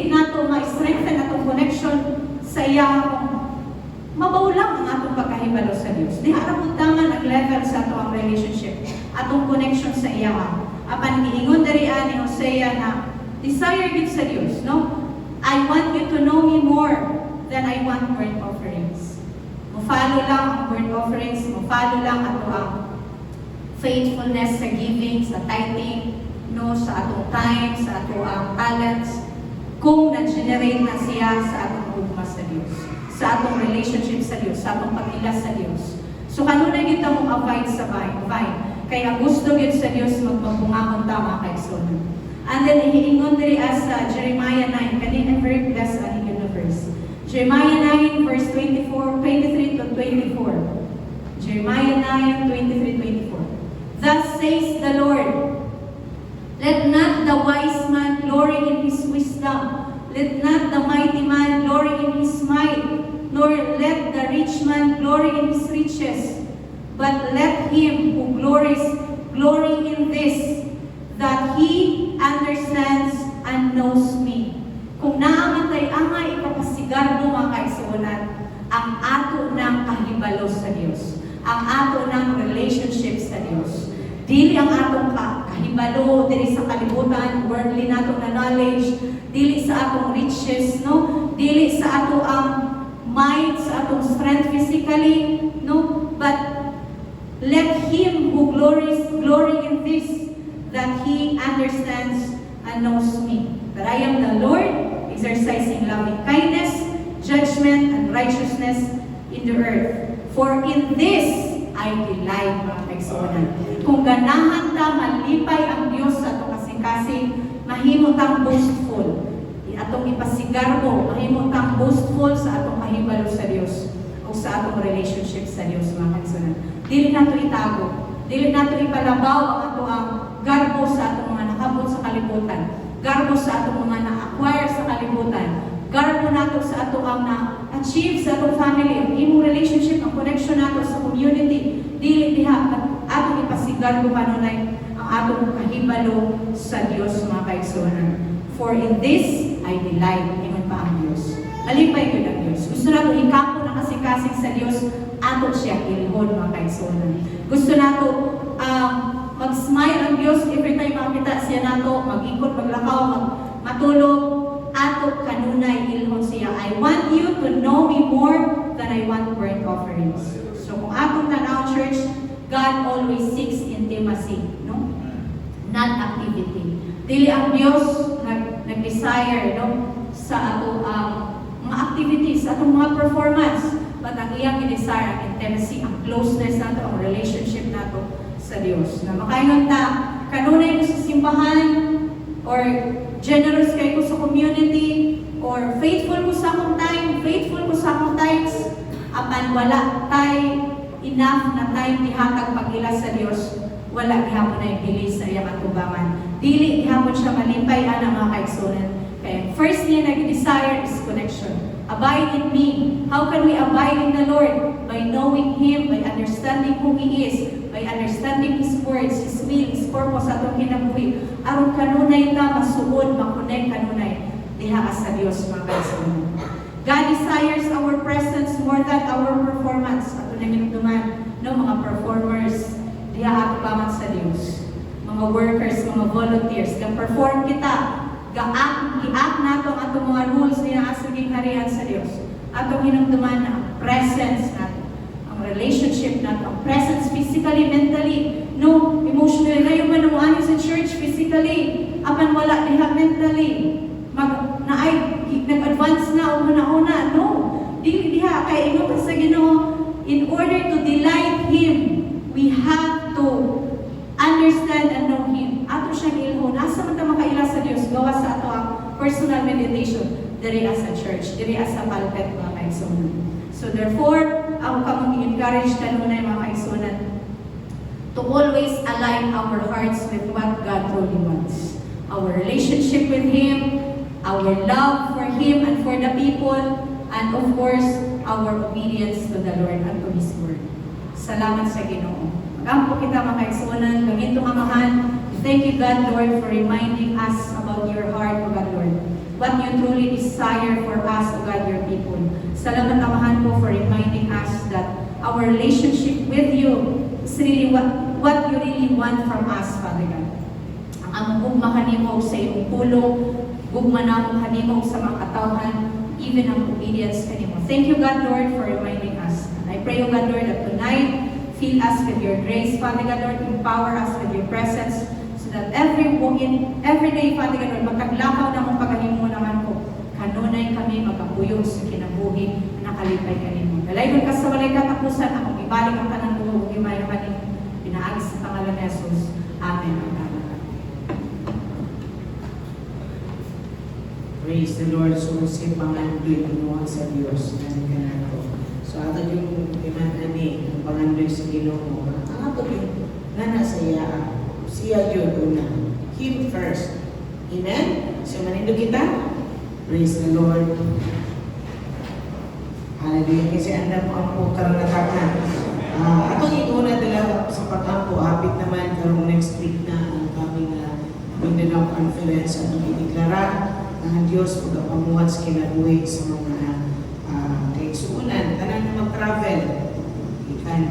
nato ma-strengthen atong connection sa iya. Mabaw lang ang atong pagkahibalo sa Diyos. Di harap taman ang level sa atong relationship, atong connection sa iya. Apan giingon diri ni Hosea na desire gid sa Dios, no? I want you to know me more than I want burnt offerings. Mo-follow lang ang burnt offerings, mo-follow lang ato ang faithfulness sa giving, sa tithing, no, sa atong time, sa ato ang talents. Kung na-generate na siya sa atong ugma sa Dios, sa atong relationship sa Dios, sa atong pag-ila sa Dios. So kanunay gyud ta mo abide sa vine. Kaya gusto yun sa Diyos magpapungakon tama kay Sono. And then, hiingon diri as Jeremiah 9. Kanina, very blessed ang hiingon na verse. Jeremiah 9, verse 23 to 24. Jeremiah 9, 23, 24. Thus says the Lord, let not the wise man glory in his wisdom, let not the mighty man glory in his might, nor let the rich man glory in his riches. But let him who glory in this, that he understands and knows me. Kung naamatay angay ikapasigar mo mga kaisunan, ang ato ng kahibalo sa Diyos, ang ato ng relationship sa Diyos. Dili ang atong kahibalo, dili sa kalibutan, worldly nato na knowledge, dili sa atong riches, no? Dili sa ato ang might, sa atong strength physically, no? But let him who glory in this, that he understands and knows me. That I am the Lord, exercising loving kindness, judgment, and righteousness in the earth. For in this I delight, mga kaisonan. Kung ganahan ta malipay ang Diyos sa atong kasing-kasing, mahimo tang boastful. Atong ipasigarbo, mahimo tang boastful sa atong kahibalo sa Diyos o sa atong relationship sa Diyos, mga kaisonan. Dili nato itago, dili nato ipalabaw ang ato ang garbo sa atong mga nakabot sa kalibutan, garbo sa atong mga na-acquire sa kalibutan, garbo nato sa ato ang na-achieve sa atong family, ang imong relationship, ang connection nato sa community, dili diha atong ipasigarbo kanunay ang atong kahibalo sa Dios, mga kaisonan. For in this I delight, ingon pa ang Dios. Alipay ko ng Diyos. Gusto nato ikapo na kasing-kasing sa Diyos, ato siya ilhon, mga kaisonan. Gusto nato mag-smile ang Diyos every time makita siya nato, mag-ikot, maglakaw, matulog, ato kanunay ilhon siya. I want you to know me more than I want burnt offerings. So kung atong tanaw, church, God always seeks intimacy, no? Not activity. Dili ang Diyos nag-desire, no? Sa ato activities, atong mga performance, but ang iyang desire, ang intimacy, ang closeness nato, ang relationship nato sa Dios. Na makaingon ta, kanunay ko sa simbahan, or generous kay ko sa community, or faithful ko sa akong time, faithful ko sa akong tithes, apan wala tay enough na time ihatag pag-ila sa Dios, wala gihapon na ibilis sa iyang atubangan. Dili gihapon siya malipay ana mga kaigsunan. Kaya first niya nag-desire is connection. Abide in me. How can we abide in the Lord? By knowing Him, by understanding who He is, by understanding His words, His will, His purpose atong kinabuhi. Aron kanunay ta masuod, makunay kanunay diha ka sa Dios mga kaigsunan. God desires our presence more than our performance. Ato na ginugduman, no, mga performers diha ato paman sa Dios. Mga workers, mga volunteers, ga-perform kita, ga-act nato ang atong mga rules niya asaging harian sa Dios. Atong hinumduman ang presence nato, ang relationship nato, ang presence physically, mentally, no, emotionally. Layo man ang ani sa church physically, apan wala diha mentally. Nag-advance na o una-una. No, dili diha kay ingon sa Ginoo, in order to delight Him, we have to understand and know Him. Ato siyang ilhon. Asa man ta makaila sa Dios, gawa sa ato ang personal meditation diri as a church, diri as a pulpit mga kaigsunan. So therefore, ako kamong encourage kanunay mga kaigsunan to always align our hearts with what God truly wants. Our relationship with Him, our love for Him and for the people, and of course, our obedience to the Lord and to His Word. Salamat sa Ginoo. Magampo kita mga kaigsunan, gamito nga mahal. Thank you, God, Lord, for reminding us about your heart, O God, Lord. What you truly desire for us, O God, your people. Salamat amahan po for reminding us that our relationship with you is really what you really want from us, Father God. Ang gugma kanimo sa iyong pulong, gugma na kanimo sa mga katawhan, even ang obedience kanimo. Thank you, God, Lord, for reminding us. And I pray, O God, Lord, that tonight, fill us with your grace, Father God, Lord, empower us with your presence, so that every day, Father God, Lord, magkaglakaw na mong pagkanimo naman po, kanunay kami magkapuyong sa kinabuhi na nakalipay kanimo. Dalaygon ka sa walay katapusan, akong ibalik ang tanang buho, gimay na kanimo. Pinaagi sa pangalan ni Jesus. Amen. Praise the Lord. So, si pangandoy pinuha sa Diyos. Yan ka na to. So, ato yung imanani, ang pangandoy sa Ginoo. Ang ato yung nana saya, siya yun una. Him first. Amen? So, manindo kita. Praise the Lord. Hallelujah. Kasi anda mo ang po karanatakan. Ato yung una dala sa pag-ampo. Hapit naman karong next week na ang kaming Mindanao Conference at ideklara ang Diyos pagkapamuhat sa kinabuhi sa mga kaigsuunan. Tanan na mag-travel. Ikan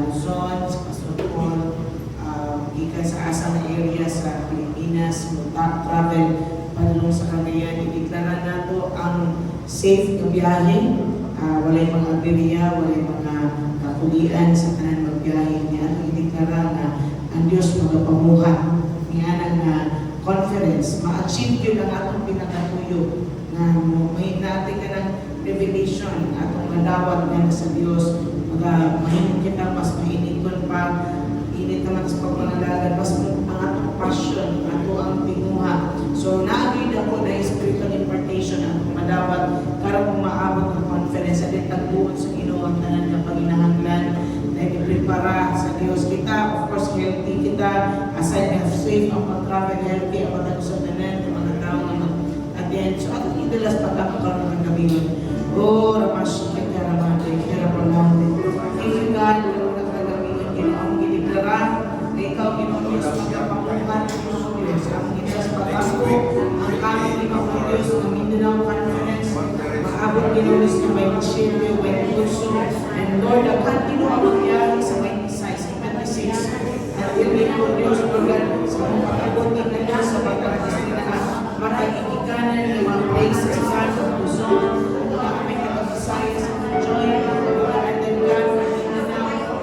Luzon, sa Pastor Paul, ikan sa asang area sa Pilipinas, mag-travel panulong sa Cagayan. Ideklara na to ang safe na biyahe. Walay mga aberya, walay mga kakulian sa tanan magbiyahe niya. Ideklara na ang Diyos magpamuhat niya ng conference, ma-achieve yun ang atong pinakatuyo na may natin ka ng revelation, atong madawat nga sa Diyos, mahimong kita, mas mahinikon pa, init naman sa pagpangalagad, mas ang atong passion, ato ang tinguha. So, na-agreed ako na spiritual impartation ang madawat para kung maabot ng conference at itagbuon sa Ginoo ang tanan ng paginahanglan na iprepara sa Diyos kita. Of course, healthy kita, aside na safe ang pag-travel, healthy ang pag-agusap na ng mga tao na mag-attend. So, ato idalas pagkakakaroon ng gabi nun. Oh, Ramash, kita Ramate, kira Ramate. Thank you, God, Lord, na kagabi nun, Ginoong giliglara, na ikaw, Ginoong Diyos, magkapamuhan, Ginoong Diyos, ang Diyos pag-ako, ang kami, Ginoong Diyos, ang Mindanao Conference, maabot, Ginoong Diyos, na may share you, may puso, and Lord, ang Ginoong mangyari sa may size, 26, at Ginoong Diyos, Lord, sa mga pag-abot na nila, sa mga pag-abot na makikikanan ng mga places, sa Luzon, mga kami kapag-isaya sa joy, and then God,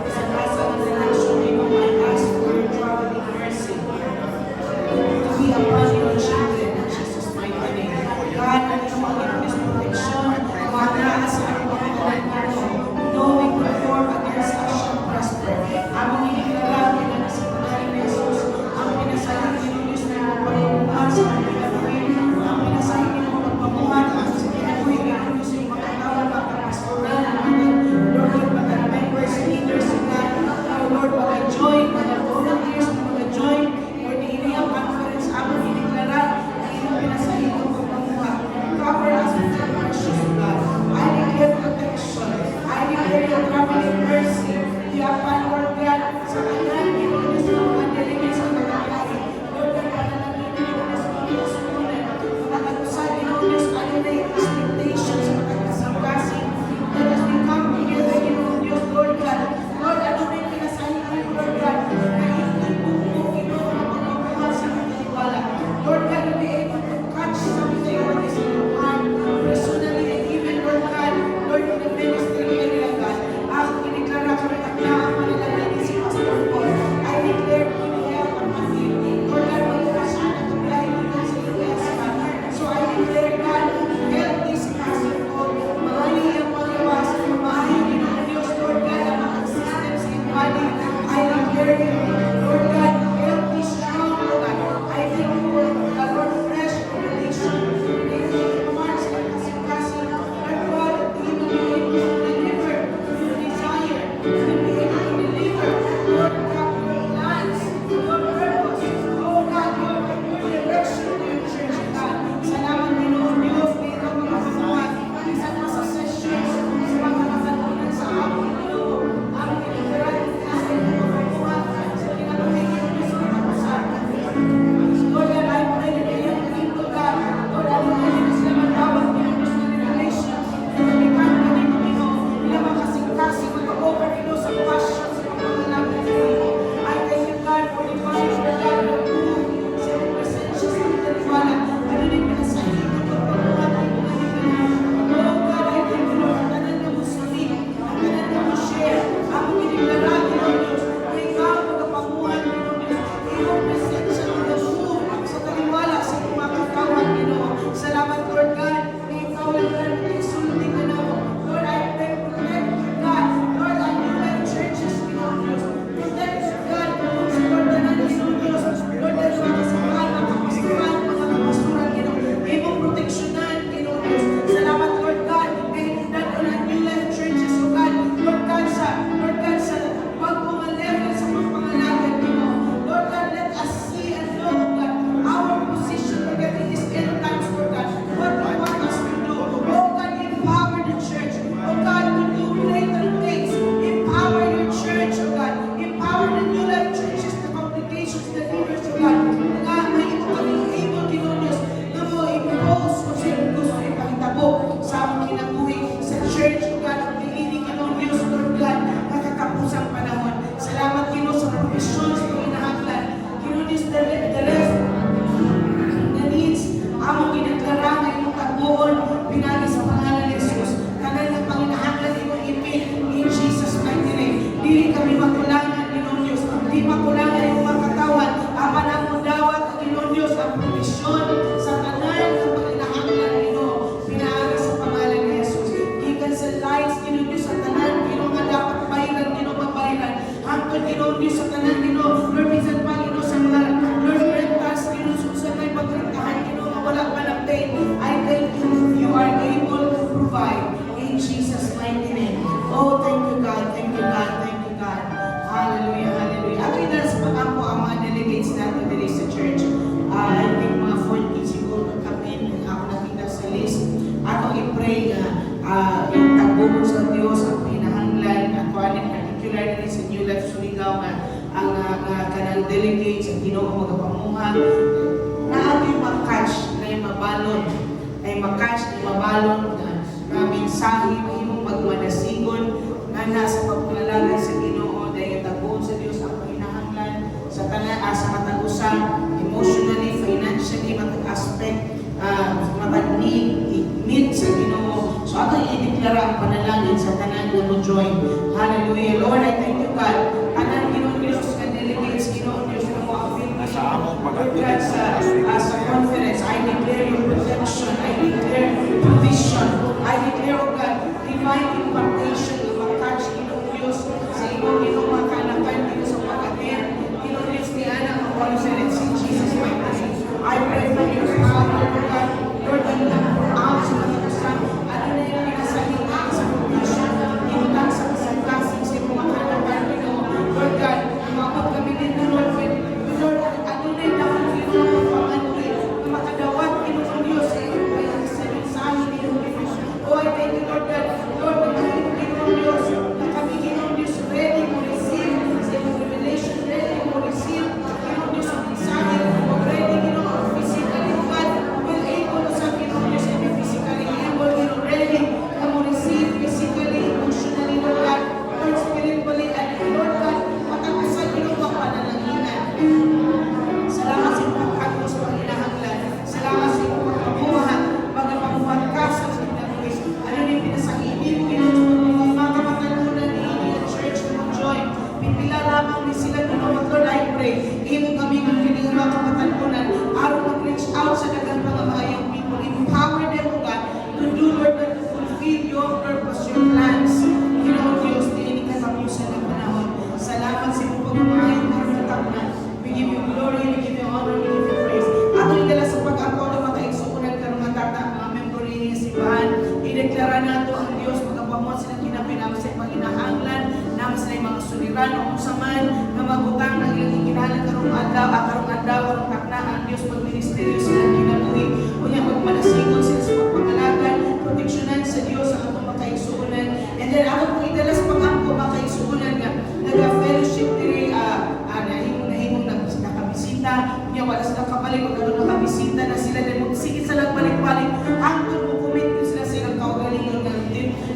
sa kasa ng relasyon, Ginoong I ask for your traveling mercy, to be upon your children, in Jesus' mighty name. God, ang iyong Panginoon is protection, na ating makatch na yung mabalon, ay makatch na mabalon na mensahe imong pagmanasigon na nasa pagpalagay sa Ginoo dahil taguon sa Dios ang pahinahanglan sa sa matag usa emotionally, financially, matag aspect, matag need sa Ginoo. So ato i-deklara ang panalangin sa tanan nga mo join. Hallelujah. Lord, I thank you, God. Tanan Ginoo Dios nga delegates, Ginoo Dios nga mo avail Lord God sa conference. I declare your protection. I declare provision. I declare, oh God, divine impartation na mag-touch Ginoo Dios sa imong Ginoo makalakan dito sa pag-attend. Ginoo Dios ni Ana ang conference in Jesus' mighty name. I pray for your power, Lord God. Lord, ang out sa mga kusang, ano na yung pinasalita sa provision, inutang sa kasangkasing sa imong makalakan Ginoo. Lord God, umabot kami dito, Lord, Lord, ano na yung nakikita ng pag-anoy na makadawat Ginoo Dios sa mensahe ni Ginoo Dios. Oh, I thank you, Lord God. Lord, Ginoo Dios, na kami Ginoo Dios ready to receive sa imong revelation, ready to receive Ginoo Dios ang mensahe, ready Ginoo physically, God, will able sa Ginoo Dios and physically able, Ginoo, ready na mo receive physically, emotionally, Lord God, Lord, spiritually, and Lord God, matagasa Ginoo ang panalaginan. Salamat sa imong pagkagos panghinahanglan. Salamat sa imong pagpabuhat, pagpabuhat ka sa Pilipinas. Ano ni pinasahili mo Ginoo mga kamatalunan ni church mo join. Pipila lamang ni sila Ginoo, Lord, I pray. Imo kami ng kining mga kamatalunan aron mag-reach out sa daghang mga maayong people. Empower them, O God, to do, Lord, God, to fulfill your purpose, your plans. Ginoo Dios, diini ka tapusan ng panahon. Salamat sa imong pagmamahal na katapnan. We give you glory, we give you honor, we give you praise. Ato idala sa pag-ako ng mga igsuunan karong matata, mga member ni simbahan. Ideklara nato ang Dios magapamot silang kinapinamos sa paghinahanglan, naman sila mga suliran o kung saman na magutang ng ilang ikinalan karong adlaw, karong takna ang Dios pagministeryo silang kinabuhi. Kunya magmanasigon sila sa pagpangalagan, proteksyonan sa Dios ang mga makaigsuunan. And then ako po idala sa pag-ako makaigsuunan nga naga-fellowship diri nahimong nakabisita, kunya wala sila kabalik o gano'n nakabisita na sila din magsigit sa balik-balik hangtod mo commit sila sa ilang kaugalingon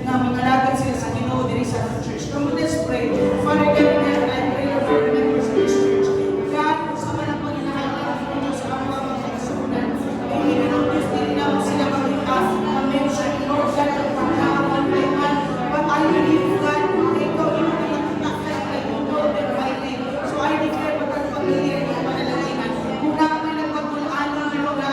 nga mangalagan sila sa Ginoo diri sa church. Come on, let's pray. Father God, in heaven, I pray for the members of this church. God, kung sa mga panghinahanglan Ginoo sa mga magkakasunan, hindi Ginoo Diyos, hindi na mo sila makita ma-mention, Lord God, ang pagkakaman by man. But I believe, God, ikaw Ginoo na nakita kay Ginoo and by name. So I declare pagkakapamilya ng panalaginan. Kung namin ang pagkulaan ng Ginoo na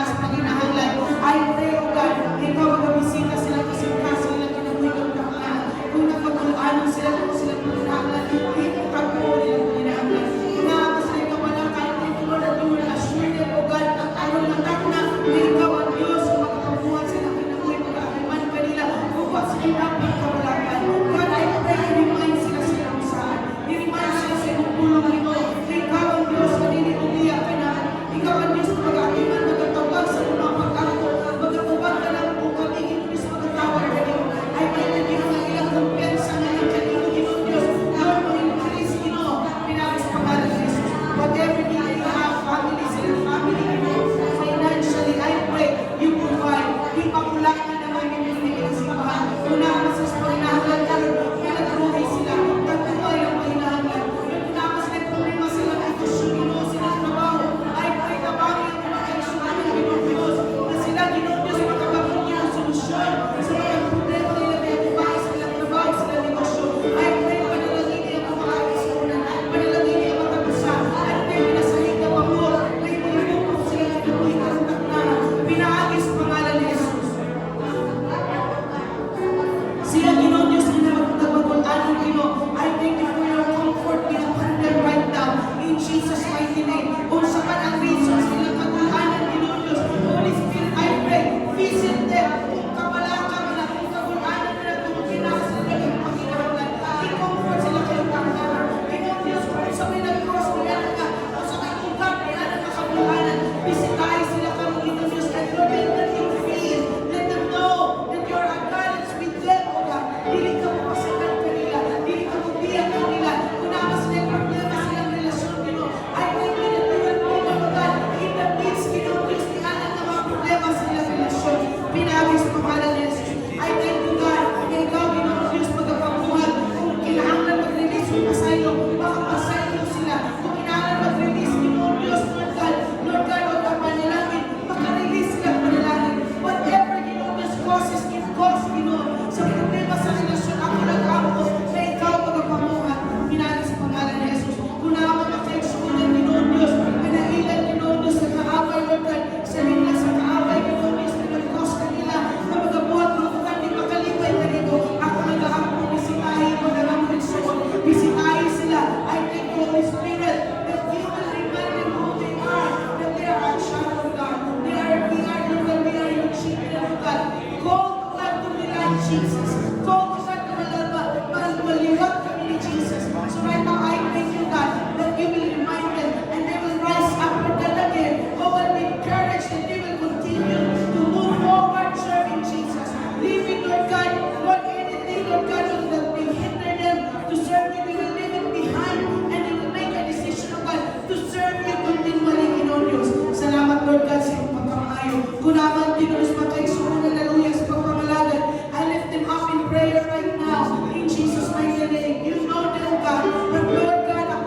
Gunaman Dios makaigsoon, hallelujah, sa pagpangalanan. I lift them up in prayer right now, in Jesus' mighty name. You know them, God, but Lord God, ako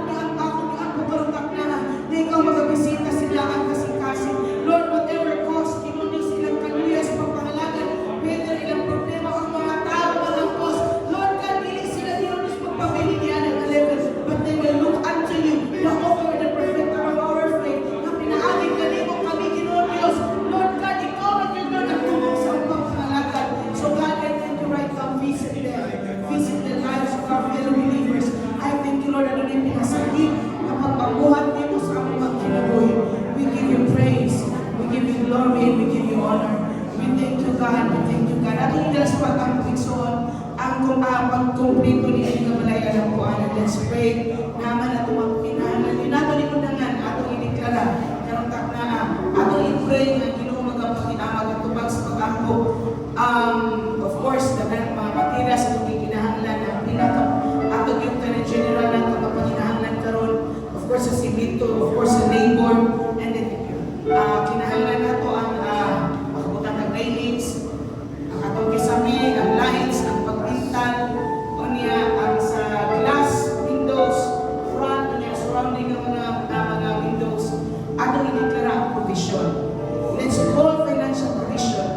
paparutak na ikaw magabisita sila ang kasing-kasing. Lord, whatever cause, kinunin silang kaluya sa pagpangalanan, whether ilang problema ang mga tao, walang cause. Lord God, hindi sila kinunin sa pagpapilihan ng level, but they will look unto you, the author and the perfecter of our faith, na pinaaging kanimo kami, Ginoong Diyos. Lord God, ikaw ang yung Lord ang tumong sa pagpangalanan. So God, I thank you right now, visit them, visit the lives of our fellow believers. I thank you, Lord, ano na yung pinasali, na pagpabuhat nito sa aming magkinabuhi. We give you praise, we give you glory, and we give you honor. We thank you, God, we thank you, God. At hindi lang sa pagkampiksoon, ang pagkumplito ni Kamalaya ng Puanan. Let's pray naman at umagpinahanan. Yun nato ni kundangan, atong iniklara, karong taknaa, atong i-pray na Ginoo magpakinaamag at tubag sa pag-angko. Of course, dagan mga materials atong gikinahanglan na pinatap atong yung general na kapagpakinahanglan karon. Of course, sa simento, of course, sa labor, and then kinahanglan nato ang pagbutan ng railings, ang atong kisame, ang lights, ang pagpintal, o niya ang sa glass, windows, front, o niya surrounding ng mga windows, atong iniklara ang provision. Let's call financial provision.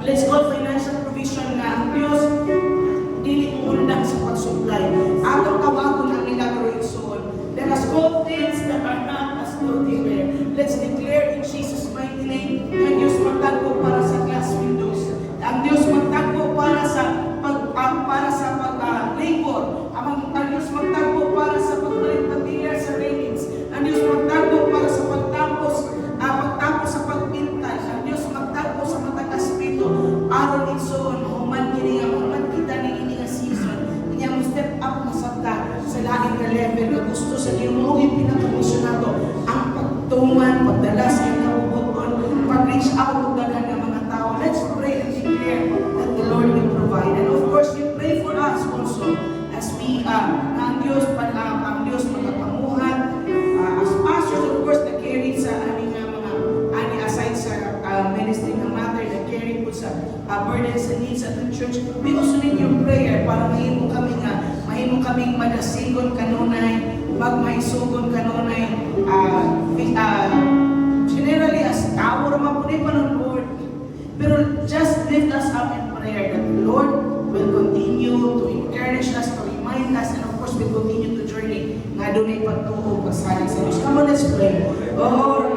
Let's call financial provision na ang Diyos dili undang sa pag-supply. Atong tawagon ang milagro igsoon. Let us call things that are not as though they were. Let's declare in Jesus' mighty name, ang Diyos magtagpo para sa glass windows. Ang Diyos magtagpo para sa labor. Ang Diyos magtagpo para sa pagpalit material sa railings. Ang Diyos magtagpo para sa pagtapos sa pagpintal. Ang Diyos magtagpo sa matag espiritu. Aron igsoon, human kini ang human kita ni ini nga season. Inya mo step up masabta sa laing ka level na gusto sa Ginoo pinakamisyonato ang pagtuman, pagdala sa iyong kabubuton, pag-reach out ng dalan ng mga tao. Let's pray and declare that the Lord will provide. And of course, we pray for us also as we ang Diyos magkapamuhan as pastors, of course, na carry sa aming mga aside sa ministry ng mother, na carry po sa burdens and needs at the church. We also need your prayer para mahimo kaming madasigon kanunay, magmaisugon kanunay, generally as tao naman po pa ng Lord. Pero just lift us up in prayer that the Lord will continue to encourage us, to remind us, and of course will continue to journey nga doon ay pagtuho, pagsalig sa Diyos. Come on, let's pray. Oh,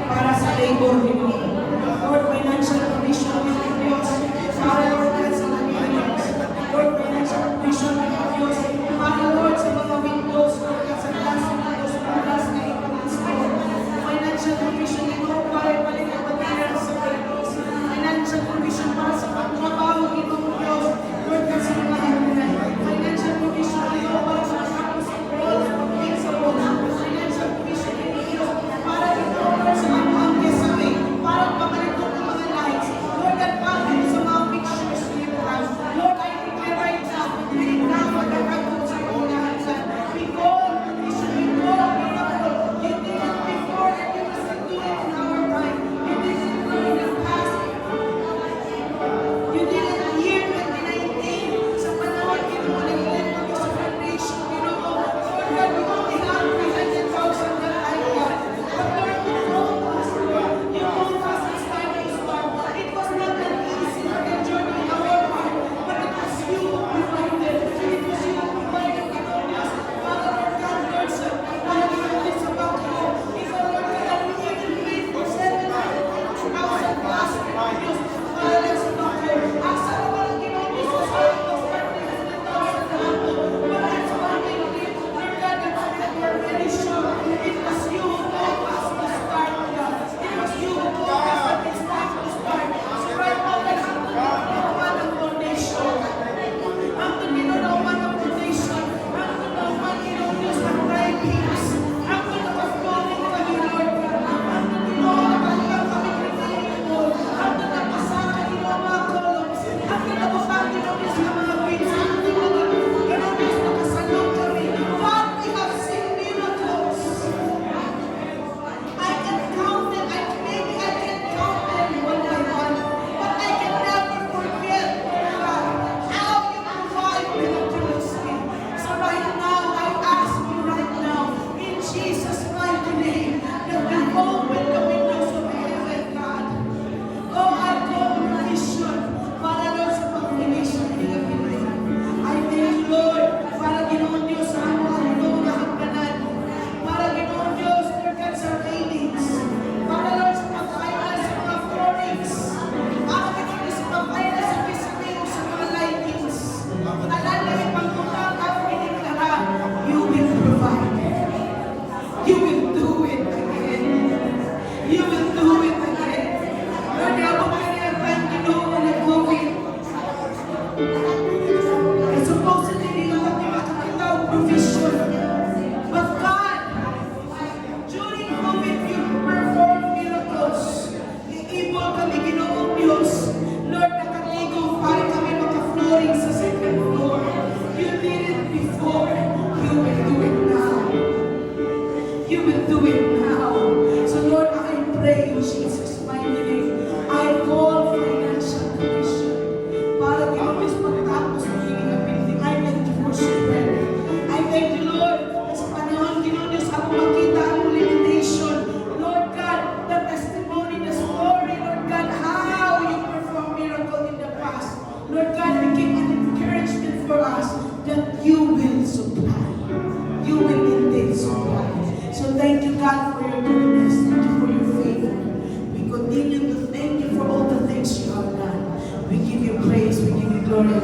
para sa labor nito. Lord, financial provision nito, Diyos. Para, Lord, sa mga Diyos. Lord, financial provision nito, Diyos. Para, Lord, sa mga windows, Lord, sa glass windows, para sa ipag-install.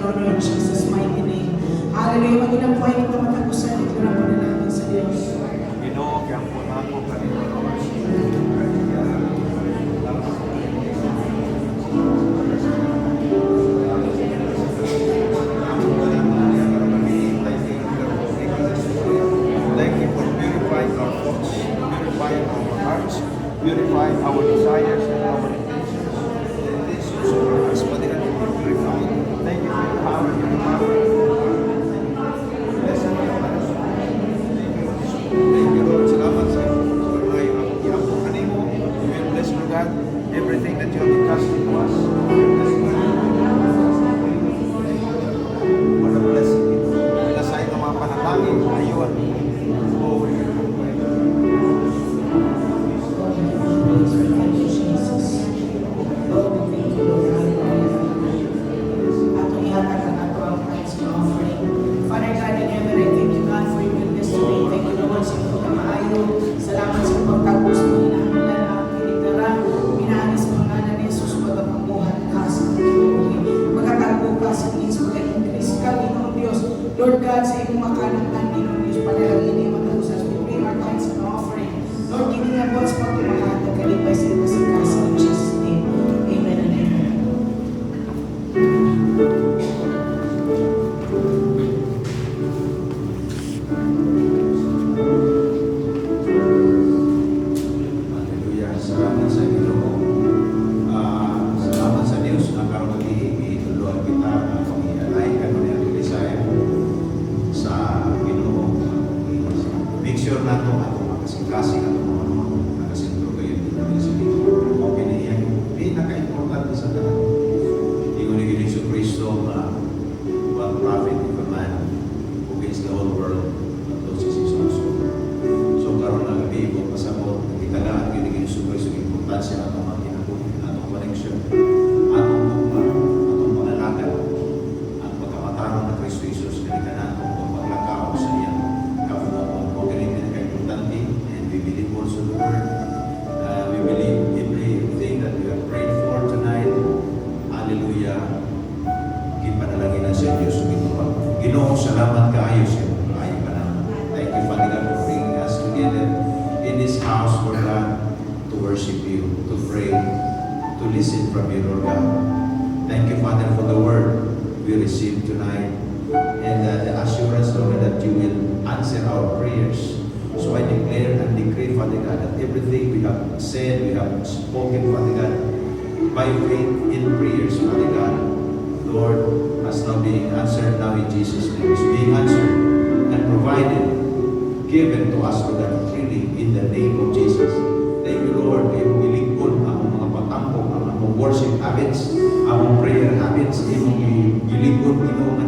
honor in Jesus' mighty name. Hallelujah. Mag-ilang po ay nagkamatagusan. Ito na po na namin sa Diyos. Ginoo, kaya po na ako kanina. Thank you for purifying our thoughts, purifying our hearts, purifying our desires and our intentions. This is so much for the purified. Thank you for your power, your power. Blessed be your name. Thank you, Lord. Salamat sa iyo. Ako kanimo, we will bless, Lord God, everything that you have entrusted to us. For the blessing. Wala sa iyo ng mga panalangin, ayun. Oh, Thank you, Jesus. Lord, we thank you, Lord. Hallelujah. Atong ihatag ang ato ang thanks and offering. Father God in heaven, I thank you, God, for your goodness today. Thank you, Lord, sa ito ka maayo. Salamat sa pagtagos mo, hinahanlan ang kiligdara. Minaanis mo ang ngalan ni Jesus, pagkapamuhan ka sa pagkiluhi. Magkatagpo ka sa needs, magka-increase ka, Ginoong Diyos. Lord God, sa iyong makanangkan, Ginoong Diyos, panalangin niyo matagos we bring our thanks and offering. Lord, giningan po sa pagkimahat at kalipay sa iyo sa kasi in Jesus' name. Amen and amen. Hallelujah. Salamat sa Ginoo. Salamat sa Dios na karon ituluan kita na pangialay kanon ang Bisaya sa Ginoo. Make sure nato ato makasing-kasing ato mga nakasintro kayo dito sa Ginoo. Okay na yan. Pinaka-importante sa tanan. Ingon ni Jesu Cristo na one prophet if a man who gains the whole world but loses his own soul. So karon na gabi ko pasabot ikalaan gyud ni Jesu Cristo ang importansya ato mga kinabuhi, atong connection, atong tugma, atong pangalagad, at pagkamataron ng Kristo Jesus kanina atong paglakaw sa iyang kabubuan. O ganito pinaka-importante, and we believe also the word. We believe everything that we have prayed for tonight. Hallelujah. Gipanalangin na sa Diyos Ginoo. Ginoo, salamat kaayo sa iyo. Kaayo ka na. Thank you, Father God, for bringing us together in this house, Lord God, to worship you, to pray, to listen from you, Lord God. Thank you, Father, for the word we received tonight and the assurance, Lord, that you will answer our prayers. So I declare and decree, Father God, that everything we have said, we have spoken, Father God, by faith in prayers, Father God, Lord, has now being answered now in Jesus' name. Is being answered and provided, given to us, Lord God, freely in the name of Jesus. Thank you, Lord, kay mong ilingkod ang mga patampok, ang mga worship habits, ang prayer habits, imong ilingkod, Ginoo nga